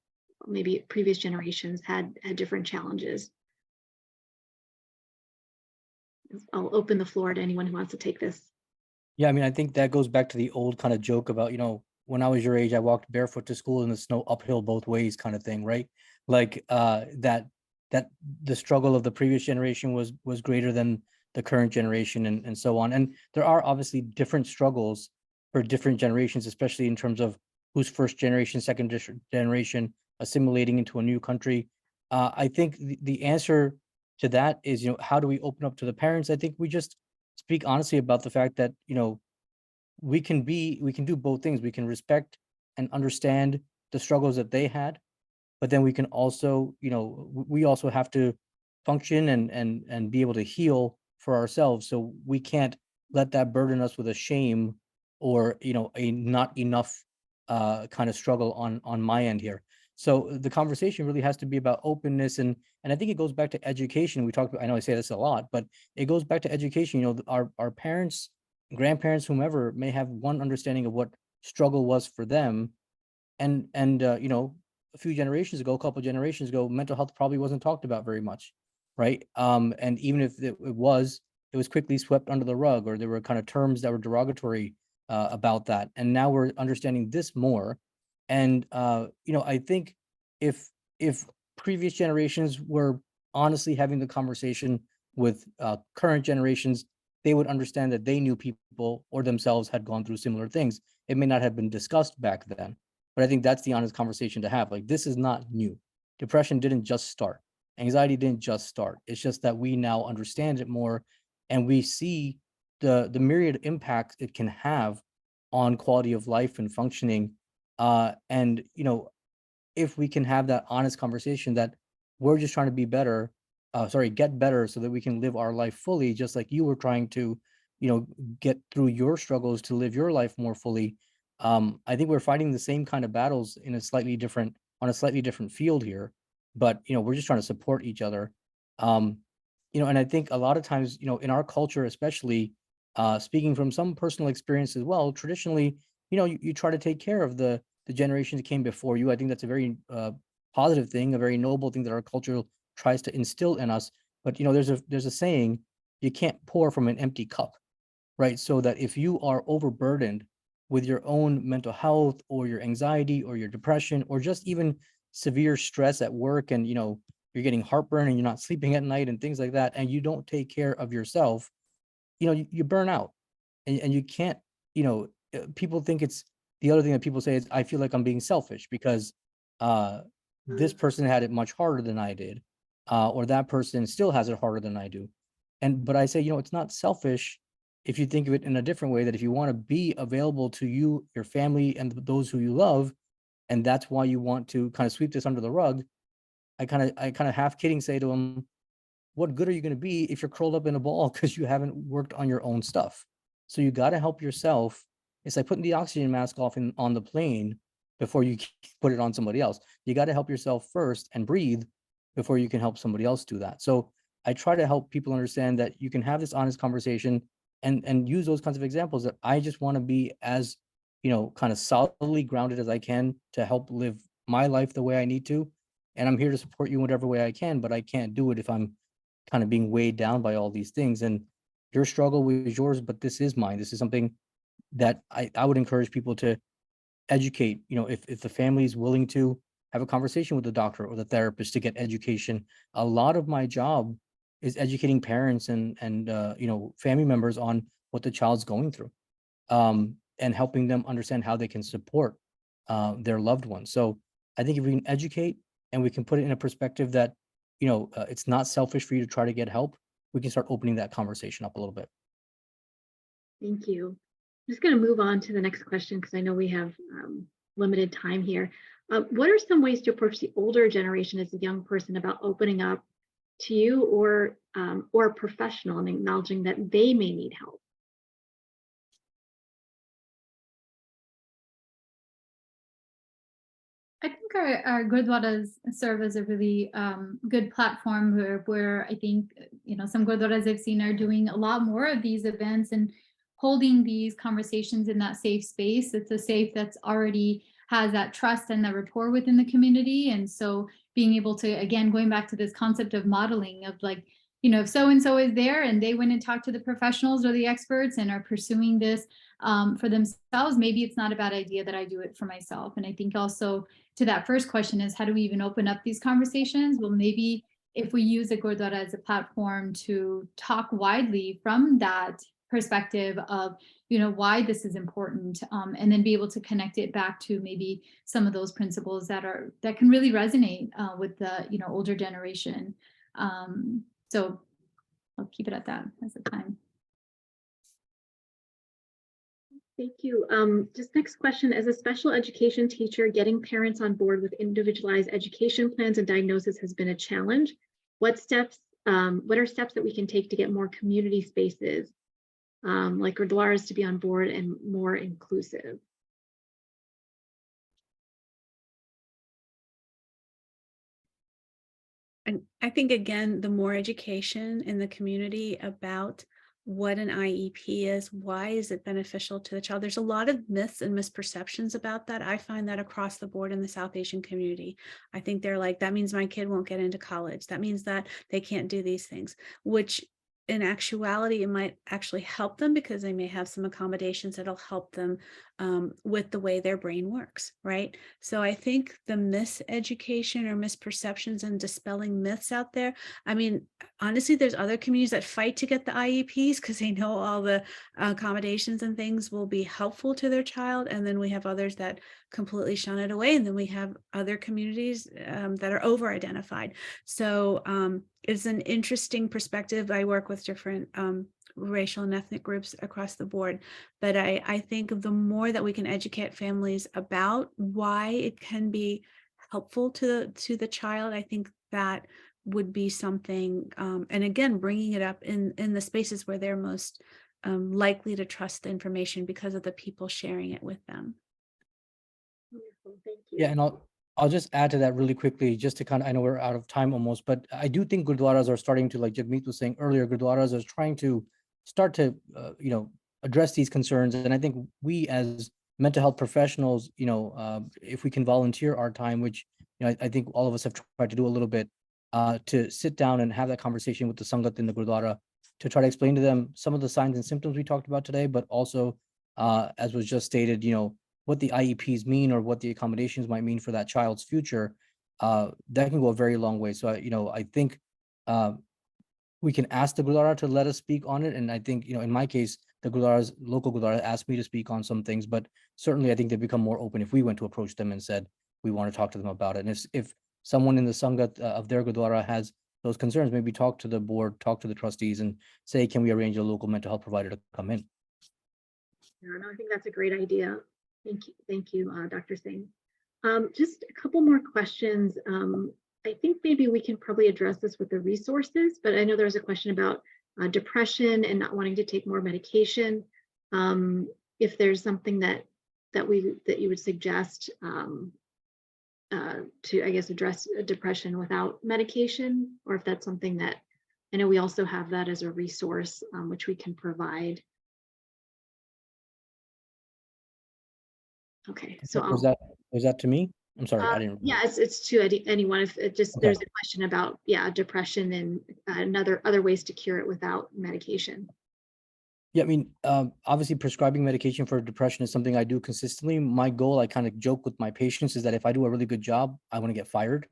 maybe previous generations had different challenges. I'll open the floor to anyone who wants to take this. Yeah, I mean, I think that goes back to the old kind of joke about, when I was your age, I walked barefoot to school in the snow, uphill both ways kind of thing, right? Like that the struggle of the previous generation was greater than the current generation, and so on. And there are obviously different struggles for different generations, especially in terms of who's first generation, second generation, assimilating into a new country. I think the answer to that is, how do we open up to the parents? I think we just speak honestly about the fact that, we can do both things. We can respect and understand the struggles that they had, but then we can also, we also have to function and be able to heal for ourselves. So we can't let that burden us with a shame or, a not enough kind of struggle on my end here. So the conversation really has to be about openness, and I think it goes back to education. We talked about, I know I say this a lot, but it goes back to education. Our parents, grandparents, whomever may have one understanding of what struggle was for them, and a few generations ago, a couple of generations ago, mental health probably wasn't talked about very much, right? And even if it was quickly swept under the rug, or there were kind of terms that were derogatory about that. And now we're understanding this more. And I think if previous generations were honestly having the conversation with current generations, they would understand that they knew people or themselves had gone through similar things. It may not have been discussed back then, but I think that's the honest conversation to have. Like, this is not new. Depression didn't just start. Anxiety didn't just start. It's just that we now understand it more, and we see the myriad impacts it can have on quality of life and functioning. And if we can have that honest conversation that we're just trying to be better, get better so that we can live our life fully, just like you were trying to, get through your struggles to live your life more fully. I think we're fighting the same kind of battles on a slightly different field here, but we're just trying to support each other. And I think a lot of times, in our culture especially, Speaking from some personal experience as well, traditionally, you try to take care of the generations that came before you. I think that's a very positive thing, a very noble thing that our culture tries to instill in us. But there's a saying, you can't pour from an empty cup, right? So that if you are overburdened with your own mental health or your anxiety or your depression or just even severe stress at work, and you're getting heartburn and you're not sleeping at night and things like that, and you don't take care of yourself, you burn out, and you can't, people think it's the other thing that people say is, I feel like I'm being selfish because this person had it much harder than I did, or that person still has it harder than I do. But I say, it's not selfish if you think of it in a different way, that if you want to be available to you, your family, and those who you love, and that's why you want to kind of sweep this under the rug, I kind of half kidding say to them, what good are you going to be if you're curled up in a ball because you haven't worked on your own stuff? So you got to help yourself. It's like putting the oxygen mask off on the plane before you put it on somebody else. You got to help yourself first and breathe before you can help somebody else do that. So I try to help people understand that you can have this honest conversation and use those kinds of examples, that I just want to be as, kind of solidly grounded as I can to help live my life the way I need to. And I'm here to support you in whatever way I can, but I can't do it if I'm kind of being weighed down by all these things. And your struggle is yours, but this is mine. This is something that I would encourage people to educate. If the family is willing to have a conversation with the doctor or the therapist to get education. A lot of my job is educating parents and family members on what the child's going through, and helping them understand how they can support their loved ones. So I think if we can educate and we can put it in a perspective that it's not selfish for you to try to get help, we can start opening that conversation up a little bit. Thank you. I'm just going to move on to the next question because I know we have limited time here. What are some ways to approach the older generation as a young person about opening up to you or a professional and acknowledging that they may need help? I think our gurdwaras serve as a really good platform where I think, some gurdwaras I've seen are doing a lot more of these events and holding these conversations in that safe space. It's a safe that's already has that trust and that rapport within the community. And so being able to, again, going back to this concept of modeling of like, if so-and-so is there and they went and talked to the professionals or the experts and are pursuing this for themselves, maybe it's not a bad idea that I do it for myself. And I think also to that first question is, how do we even open up these conversations? Well, maybe if we use a Gurdwara as a platform to talk widely from that perspective of, why this is important, and then be able to connect it back to maybe some of those principles that can really resonate with the, older generation. So I'll keep it at that as the time. Thank you. Just next question, as a special education teacher, getting parents on board with individualized education plans and diagnosis has been a challenge. What are steps that we can take to get more community spaces like Gurdwaras to be on board and more inclusive? And I think, again, the more education in the community about what an IEP is, why is it beneficial to the child? There's a lot of myths and misperceptions about that. I find that across the board in the South Asian community. I think they're like, that means my kid won't get into college. That means that they can't do these things, which in actuality, it might actually help them because they may have some accommodations that'll help them with the way their brain works, right? So I think the miseducation or misperceptions and dispelling myths out there, I mean, honestly, there's other communities that fight to get the IEPs because they know all the accommodations and things will be helpful to their child. And then we have others that completely shun it away. And then we have other communities that are over-identified. So it's an interesting perspective. I work with different racial and ethnic groups across the board, but I think the more that we can educate families about why it can be helpful to the child, I think that would be something, and again, bringing it up in the spaces where they're most likely to trust the information because of the people sharing it with them. Wonderful, thank you. Yeah, and I'll just add to that really quickly, just to kind of, I know we're out of time almost, but I do think Gurdwaras are starting to, like Jagmeet was saying earlier, Gurdwaras are trying to start to, address these concerns. And I think we as mental health professionals, if we can volunteer our time, which, I think all of us have tried to do a little bit, to sit down and have that conversation with the Sangat in the Gurdwara to try to explain to them some of the signs and symptoms we talked about today, but also, as was just stated, what the IEPs mean or what the accommodations might mean for that child's future, that can go a very long way. So, I think we can ask the Gurdwara to let us speak on it. And I think, in my case, the local Gurdwara asked me to speak on some things, but certainly I think they become more open if we went to approach them and said, we want to talk to them about it. And if someone in the Sangat of their Gurdwara has those concerns, maybe talk to the board, talk to the trustees and say, can we arrange a local mental health provider to come in? Yeah, no, I think that's a great idea. Thank you, Dr. Singh. Just a couple more questions. I think maybe we can probably address this with the resources, but I know there's a question about depression and not wanting to take more medication. If there's something that you would suggest to, I guess, address depression without medication, or if that's something that I know we also have that as a resource, which we can provide. Okay, so was that to me? I'm sorry, I didn't. Yeah, it's to anyone. If it just Okay. There's a question about depression and other ways to cure it without medication. Yeah, I mean, obviously prescribing medication for depression is something I do consistently. My goal, I kind of joke with my patients, is that if I do a really good job, I want to get fired,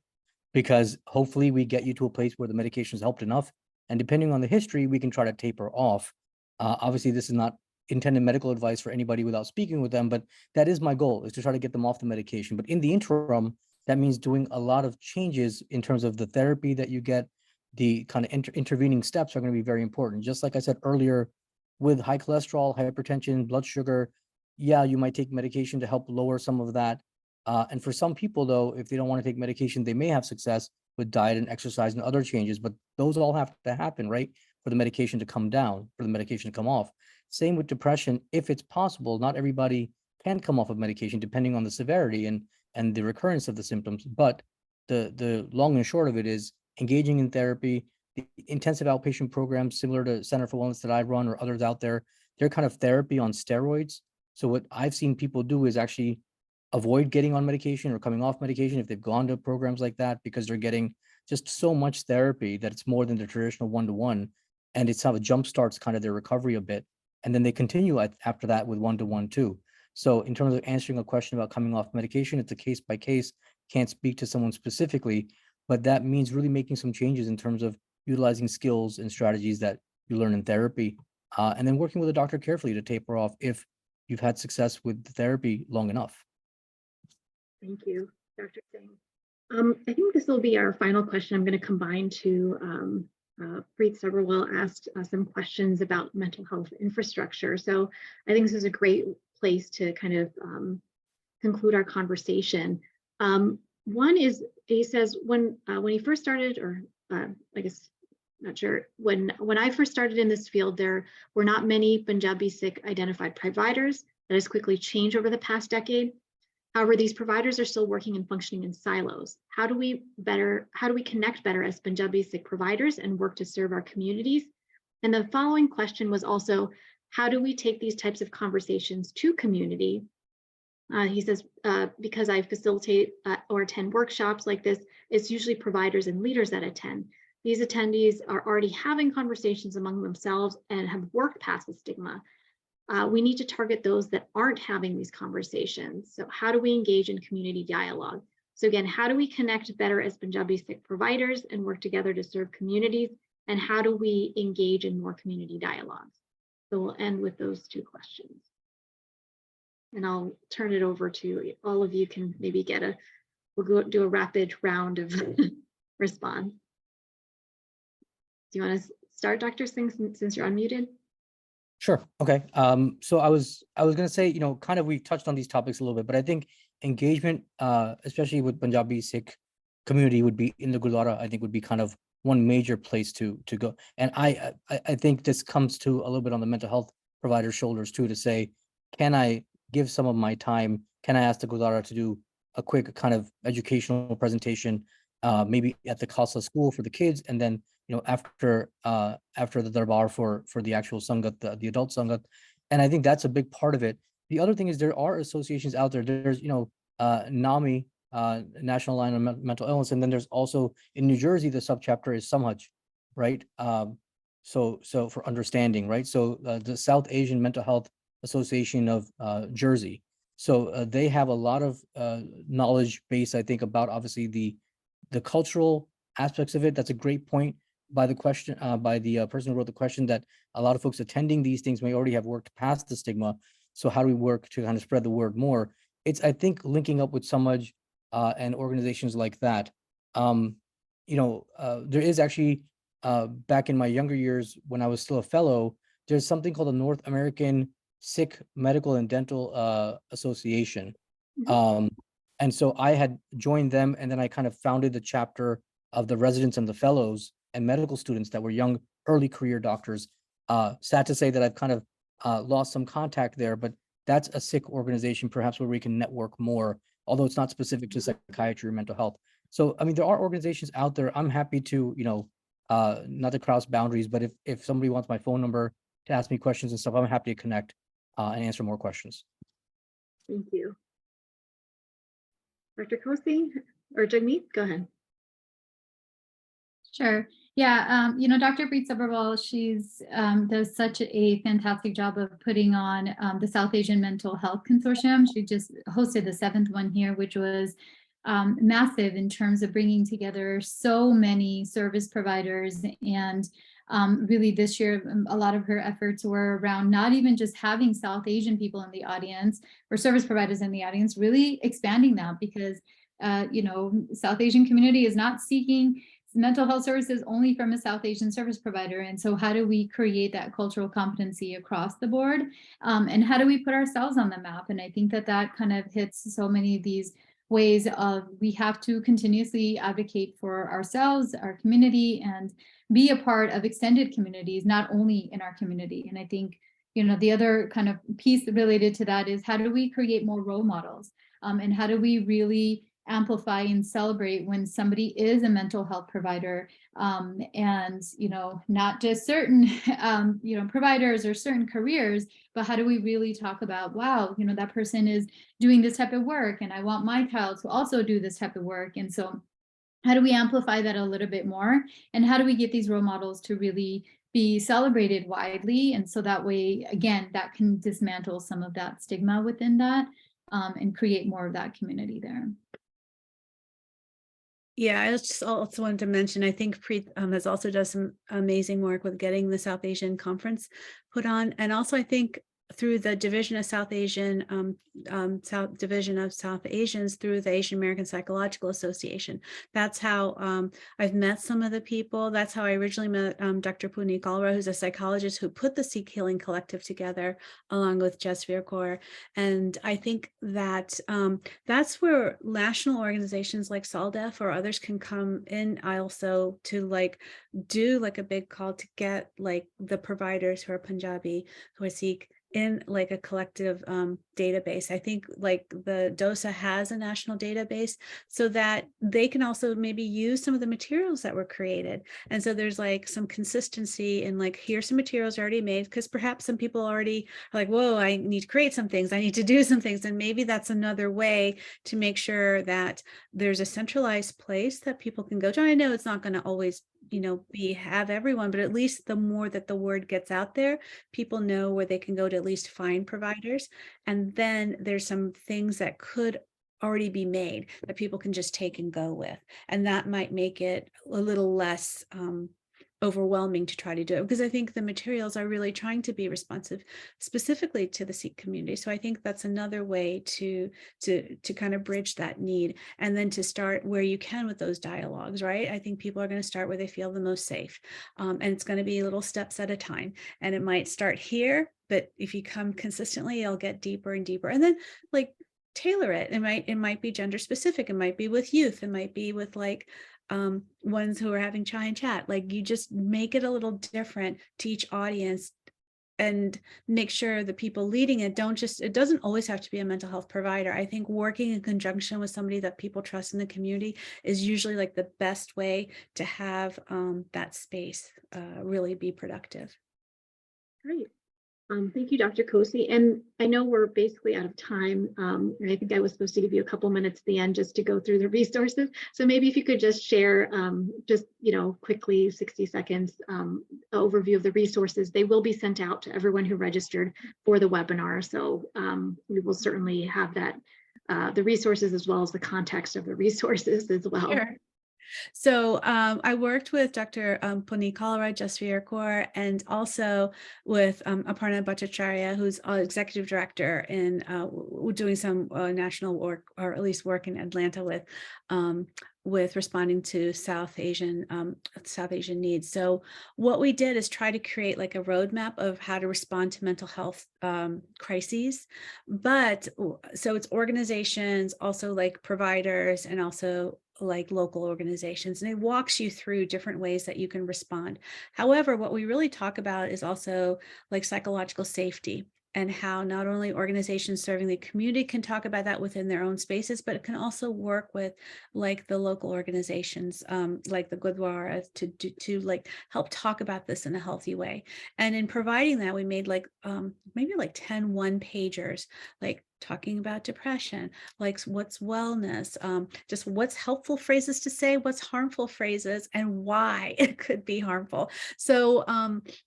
because hopefully we get you to a place where the medication has helped enough. And depending on the history, we can try to taper off. Obviously, this is not intended medical advice for anybody without speaking with them, but that is my goal, is to try to get them off the medication. But in the interim, that means doing a lot of changes in terms of the therapy that you get. The kind of intervening steps are going to be very important. Just like I said earlier, with high cholesterol, hypertension, blood sugar, yeah, you might take medication to help lower some of that. And for some people, though, if they don't want to take medication, they may have success with diet and exercise and other changes, but those all have to happen, right? For the medication to come down, for the medication to come off. Same with depression. If it's possible, not everybody can come off of medication depending on the severity and the recurrence of the symptoms. But the long and short of it is engaging in therapy. The intensive outpatient programs similar to Center for Wellness that I run or others out there, they're kind of therapy on steroids. So what I've seen people do is actually avoid getting on medication or coming off medication if they've gone to programs like that, because they're getting just so much therapy that it's more than the traditional one-to-one, and it's how it jumpstarts kind of their recovery a bit. And then they continue after that with one-to-one too. So in terms of answering a question about coming off medication, it's a case by case, can't speak to someone specifically, but that means really making some changes in terms of utilizing skills and strategies that you learn in therapy, and then working with a doctor carefully to taper off if you've had success with the therapy long enough. Thank you, Dr. Singh. I think this will be our final question. I'm going to combine two. Preet Sabharwal asked some questions about mental health infrastructure. So I think this is a great place to kind of conclude our conversation. One is, he says, when he first started, or I guess, not sure, when I first started in this field, there were not many Punjabi Sikh identified providers. That has quickly changed over the past decade. However, these providers are still working and functioning in silos. How do we connect better as Punjabi Sikh providers and work to serve our communities? And the following question was also, how do we take these types of conversations to community? He says, because I facilitate or attend workshops like this, it's usually providers and leaders that attend. These attendees are already having conversations among themselves and have worked past the stigma. We need to target those that aren't having these conversations. So how do we engage in community dialogue? So again, how do we connect better as Punjabi Sikh providers and work together to serve communities? And how do we engage in more community dialogues? So we'll end with those two questions. And I'll turn it over to all of you. Can maybe we'll go do a rapid round of response. Do you want to start, Dr. Singh, since you're unmuted? Sure. Okay. So I was going to say, kind of we've touched on these topics a little bit, but I think engagement, especially with Punjabi Sikh community, would be in the Gurdwara, I think would be kind of one major place to go. And I think this comes to a little bit on the mental health provider's shoulders too, to say, can I give some of my time? Can I ask the Gurdwara to do a quick kind of educational presentation, maybe at the Khalsa school for the kids, and then after the darbar for the actual sangat, the adult sangat. And I think that's a big part of it. The other thing is there are associations out there. There's NAMI, National Line on Mental Illness, and then there's also in New Jersey the subchapter is Samaj, right? So for understanding, right? So the South Asian Mental Health Association of Jersey. So they have a lot of knowledge base, I think, about obviously the cultural aspects of it. That's a great point by the question by the person who wrote the question, that a lot of folks attending these things may already have worked past the stigma. So how do we work to kind of spread the word more? It's, I think, linking up with Samaj and organizations like that. There is actually back in my younger years when I was still a fellow, there's something called the North American Sikh Medical and Dental Association. And so I had joined them, and then I kind of founded the chapter of the residents and the fellows and medical students that were young, early career doctors. Sad to say that I've kind of lost some contact there, but that's a Sikh organization, perhaps where we can network more, although it's not specific to psychiatry or mental health. So, I mean, there are organizations out there. I'm happy to, not to cross boundaries, but if somebody wants my phone number to ask me questions and stuff, I'm happy to connect and answer more questions. Thank you. Dr. Kosi or Jagmeet, go ahead. Sure. Yeah, Dr. Preet Sabharwal, she's does such a fantastic job of putting on the South Asian Mental Health Consortium. She just hosted the 7th one here, which was massive in terms of bringing together so many service providers. And really this year, a lot of her efforts were around not even just having South Asian people in the audience or service providers in the audience, really expanding that, because South Asian community is not seeking mental health services only from a South Asian service provider. And so how do we create that cultural competency across the board? And how do we put ourselves on the map? And I think that kind of hits so many of these ways of, we have to continuously advocate for ourselves, our community, and be a part of extended communities, not only in our community. And I think, the other kind of piece related to that is, how do we create more role models? And how do we really amplify and celebrate when somebody is a mental health provider, and not just certain providers or certain careers, but how do we really talk about, wow, that person is doing this type of work, and I want my child to also do this type of work. And so how do we amplify that a little bit more, and how do we get these role models to really be celebrated widely? And so that way, again, that can dismantle some of that stigma within that, and create more of that community there. Yeah, I just also wanted to mention, I think Preet has also done some amazing work with getting the South Asian conference put on. And also, I think through the division of South Asian, division of South Asians through the Asian American Psychological Association. That's how I've met some of the people. That's how I originally met Dr. Puni Kalra, who's a psychologist who put the Sikh Healing Collective together along with Jasveer Kaur. And I think that that's where national organizations like SALDEF or others can come in also to do a big call to get the providers who are Punjabi, who are Sikh, in a collective database. I think the DOSA has a national database so that they can also maybe use some of the materials that were created. And so there's some consistency in here's some materials already made, because perhaps some people already are like, whoa, I need to create some things, I need to do some things. And maybe that's another way to make sure that there's a centralized place that people can go to. I know it's not going to always have everyone, but at least the more that the word gets out there, people know where they can go to at least find providers. And then there's some things that could already be made that people can just take and go with. And that might make it a little less overwhelming to try to do it, because I think the materials are really trying to be responsive specifically to the Sikh community. So I think that's another way to kind of bridge that need, and then to start where you can with those dialogues, right? I think people are going to start where they feel the most safe, and it's going to be little steps at a time, and it might start here, but if you come consistently, you'll get deeper and deeper, and then tailor it. It might be gender specific, it might be with youth, it might be with ones who are having chai and chat. You just make it a little different to each audience and make sure the people leading it it doesn't always have to be a mental health provider. I think working in conjunction with somebody that people trust in the community is usually like the best way to have that space really be productive. Great. Thank you, Dr. Kosi. And I know we're basically out of time. And I think I was supposed to give you a couple minutes at the end just to go through the resources. So maybe if you could just share just, quickly, 60 seconds, overview of the resources. They will be sent out to everyone who registered for the webinar. So we will certainly have that, the resources as well as the context of the resources as well. Sure. So I worked with Dr. Puneet Kalra, Jasveer Kaur, and also with Aparna Bhattacharya, who's executive director in doing some national work, or at least work in Atlanta with responding to South Asian needs. So what we did is try to create like a roadmap of how to respond to mental health crises. But so it's organizations, also like providers, and also like local organizations, and it walks you through different ways that you can respond. However, what we really talk about is also like psychological safety, and how not only organizations serving the community can talk about that within their own spaces, but it can also work with like the local organizations, like the Gurdwara, to like help talk about this in a healthy way. And in providing that, we made like maybe like 10 one-pagers, like talking about depression, like what's wellness, just what's helpful phrases to say, what's harmful phrases, and why it could be harmful. So,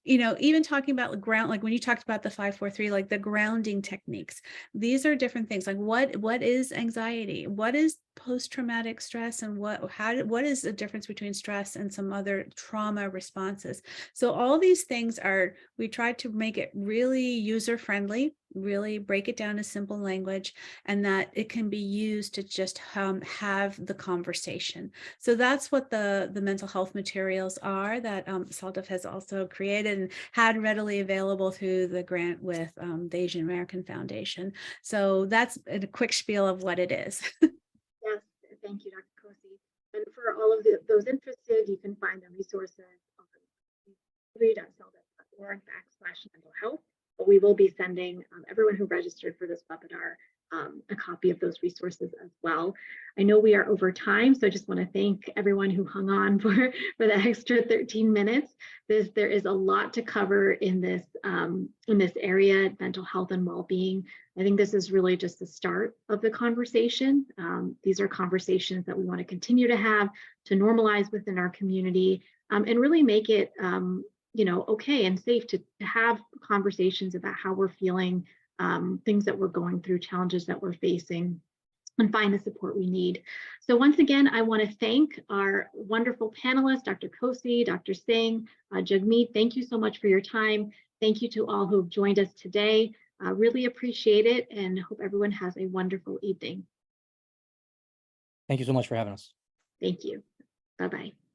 even talking about the ground, like when you talked about the 5-4-3, like the grounding techniques, these are different things. Like what is anxiety? What is post-traumatic stress, and what is the difference between stress and some other trauma responses? So all these things we tried to make it really user-friendly, really break it down to simple language, and that it can be used to just have the conversation. So that's what the mental health materials are that SALDEF has also created and had readily available through the grant with the Asian American Foundation. So that's a quick spiel of what it is. Yes, thank you, Dr. Kosi. And for all of those interested, you can find the resources on www.saldef.org/mental health. But we will be sending everyone who registered for this webinar a copy of those resources as well. I know we are over time, so I just want to thank everyone who hung on for the extra 13 minutes. There is a lot to cover in this area, mental health and well-being. I think this is really just the start of the conversation. These are conversations that we want to continue to have, to normalize within our community, and really make it okay and safe to have conversations about how we're feeling, things that we're going through, challenges that we're facing, and find the support we need. So once again, I want to thank our wonderful panelists, Dr. Kosi, Dr. Singh, Jagmeet. Thank you so much for your time. Thank you to all who have joined us today. Really appreciate it, and hope everyone has a wonderful evening. Thank you so much for having us. Thank you. Bye-bye.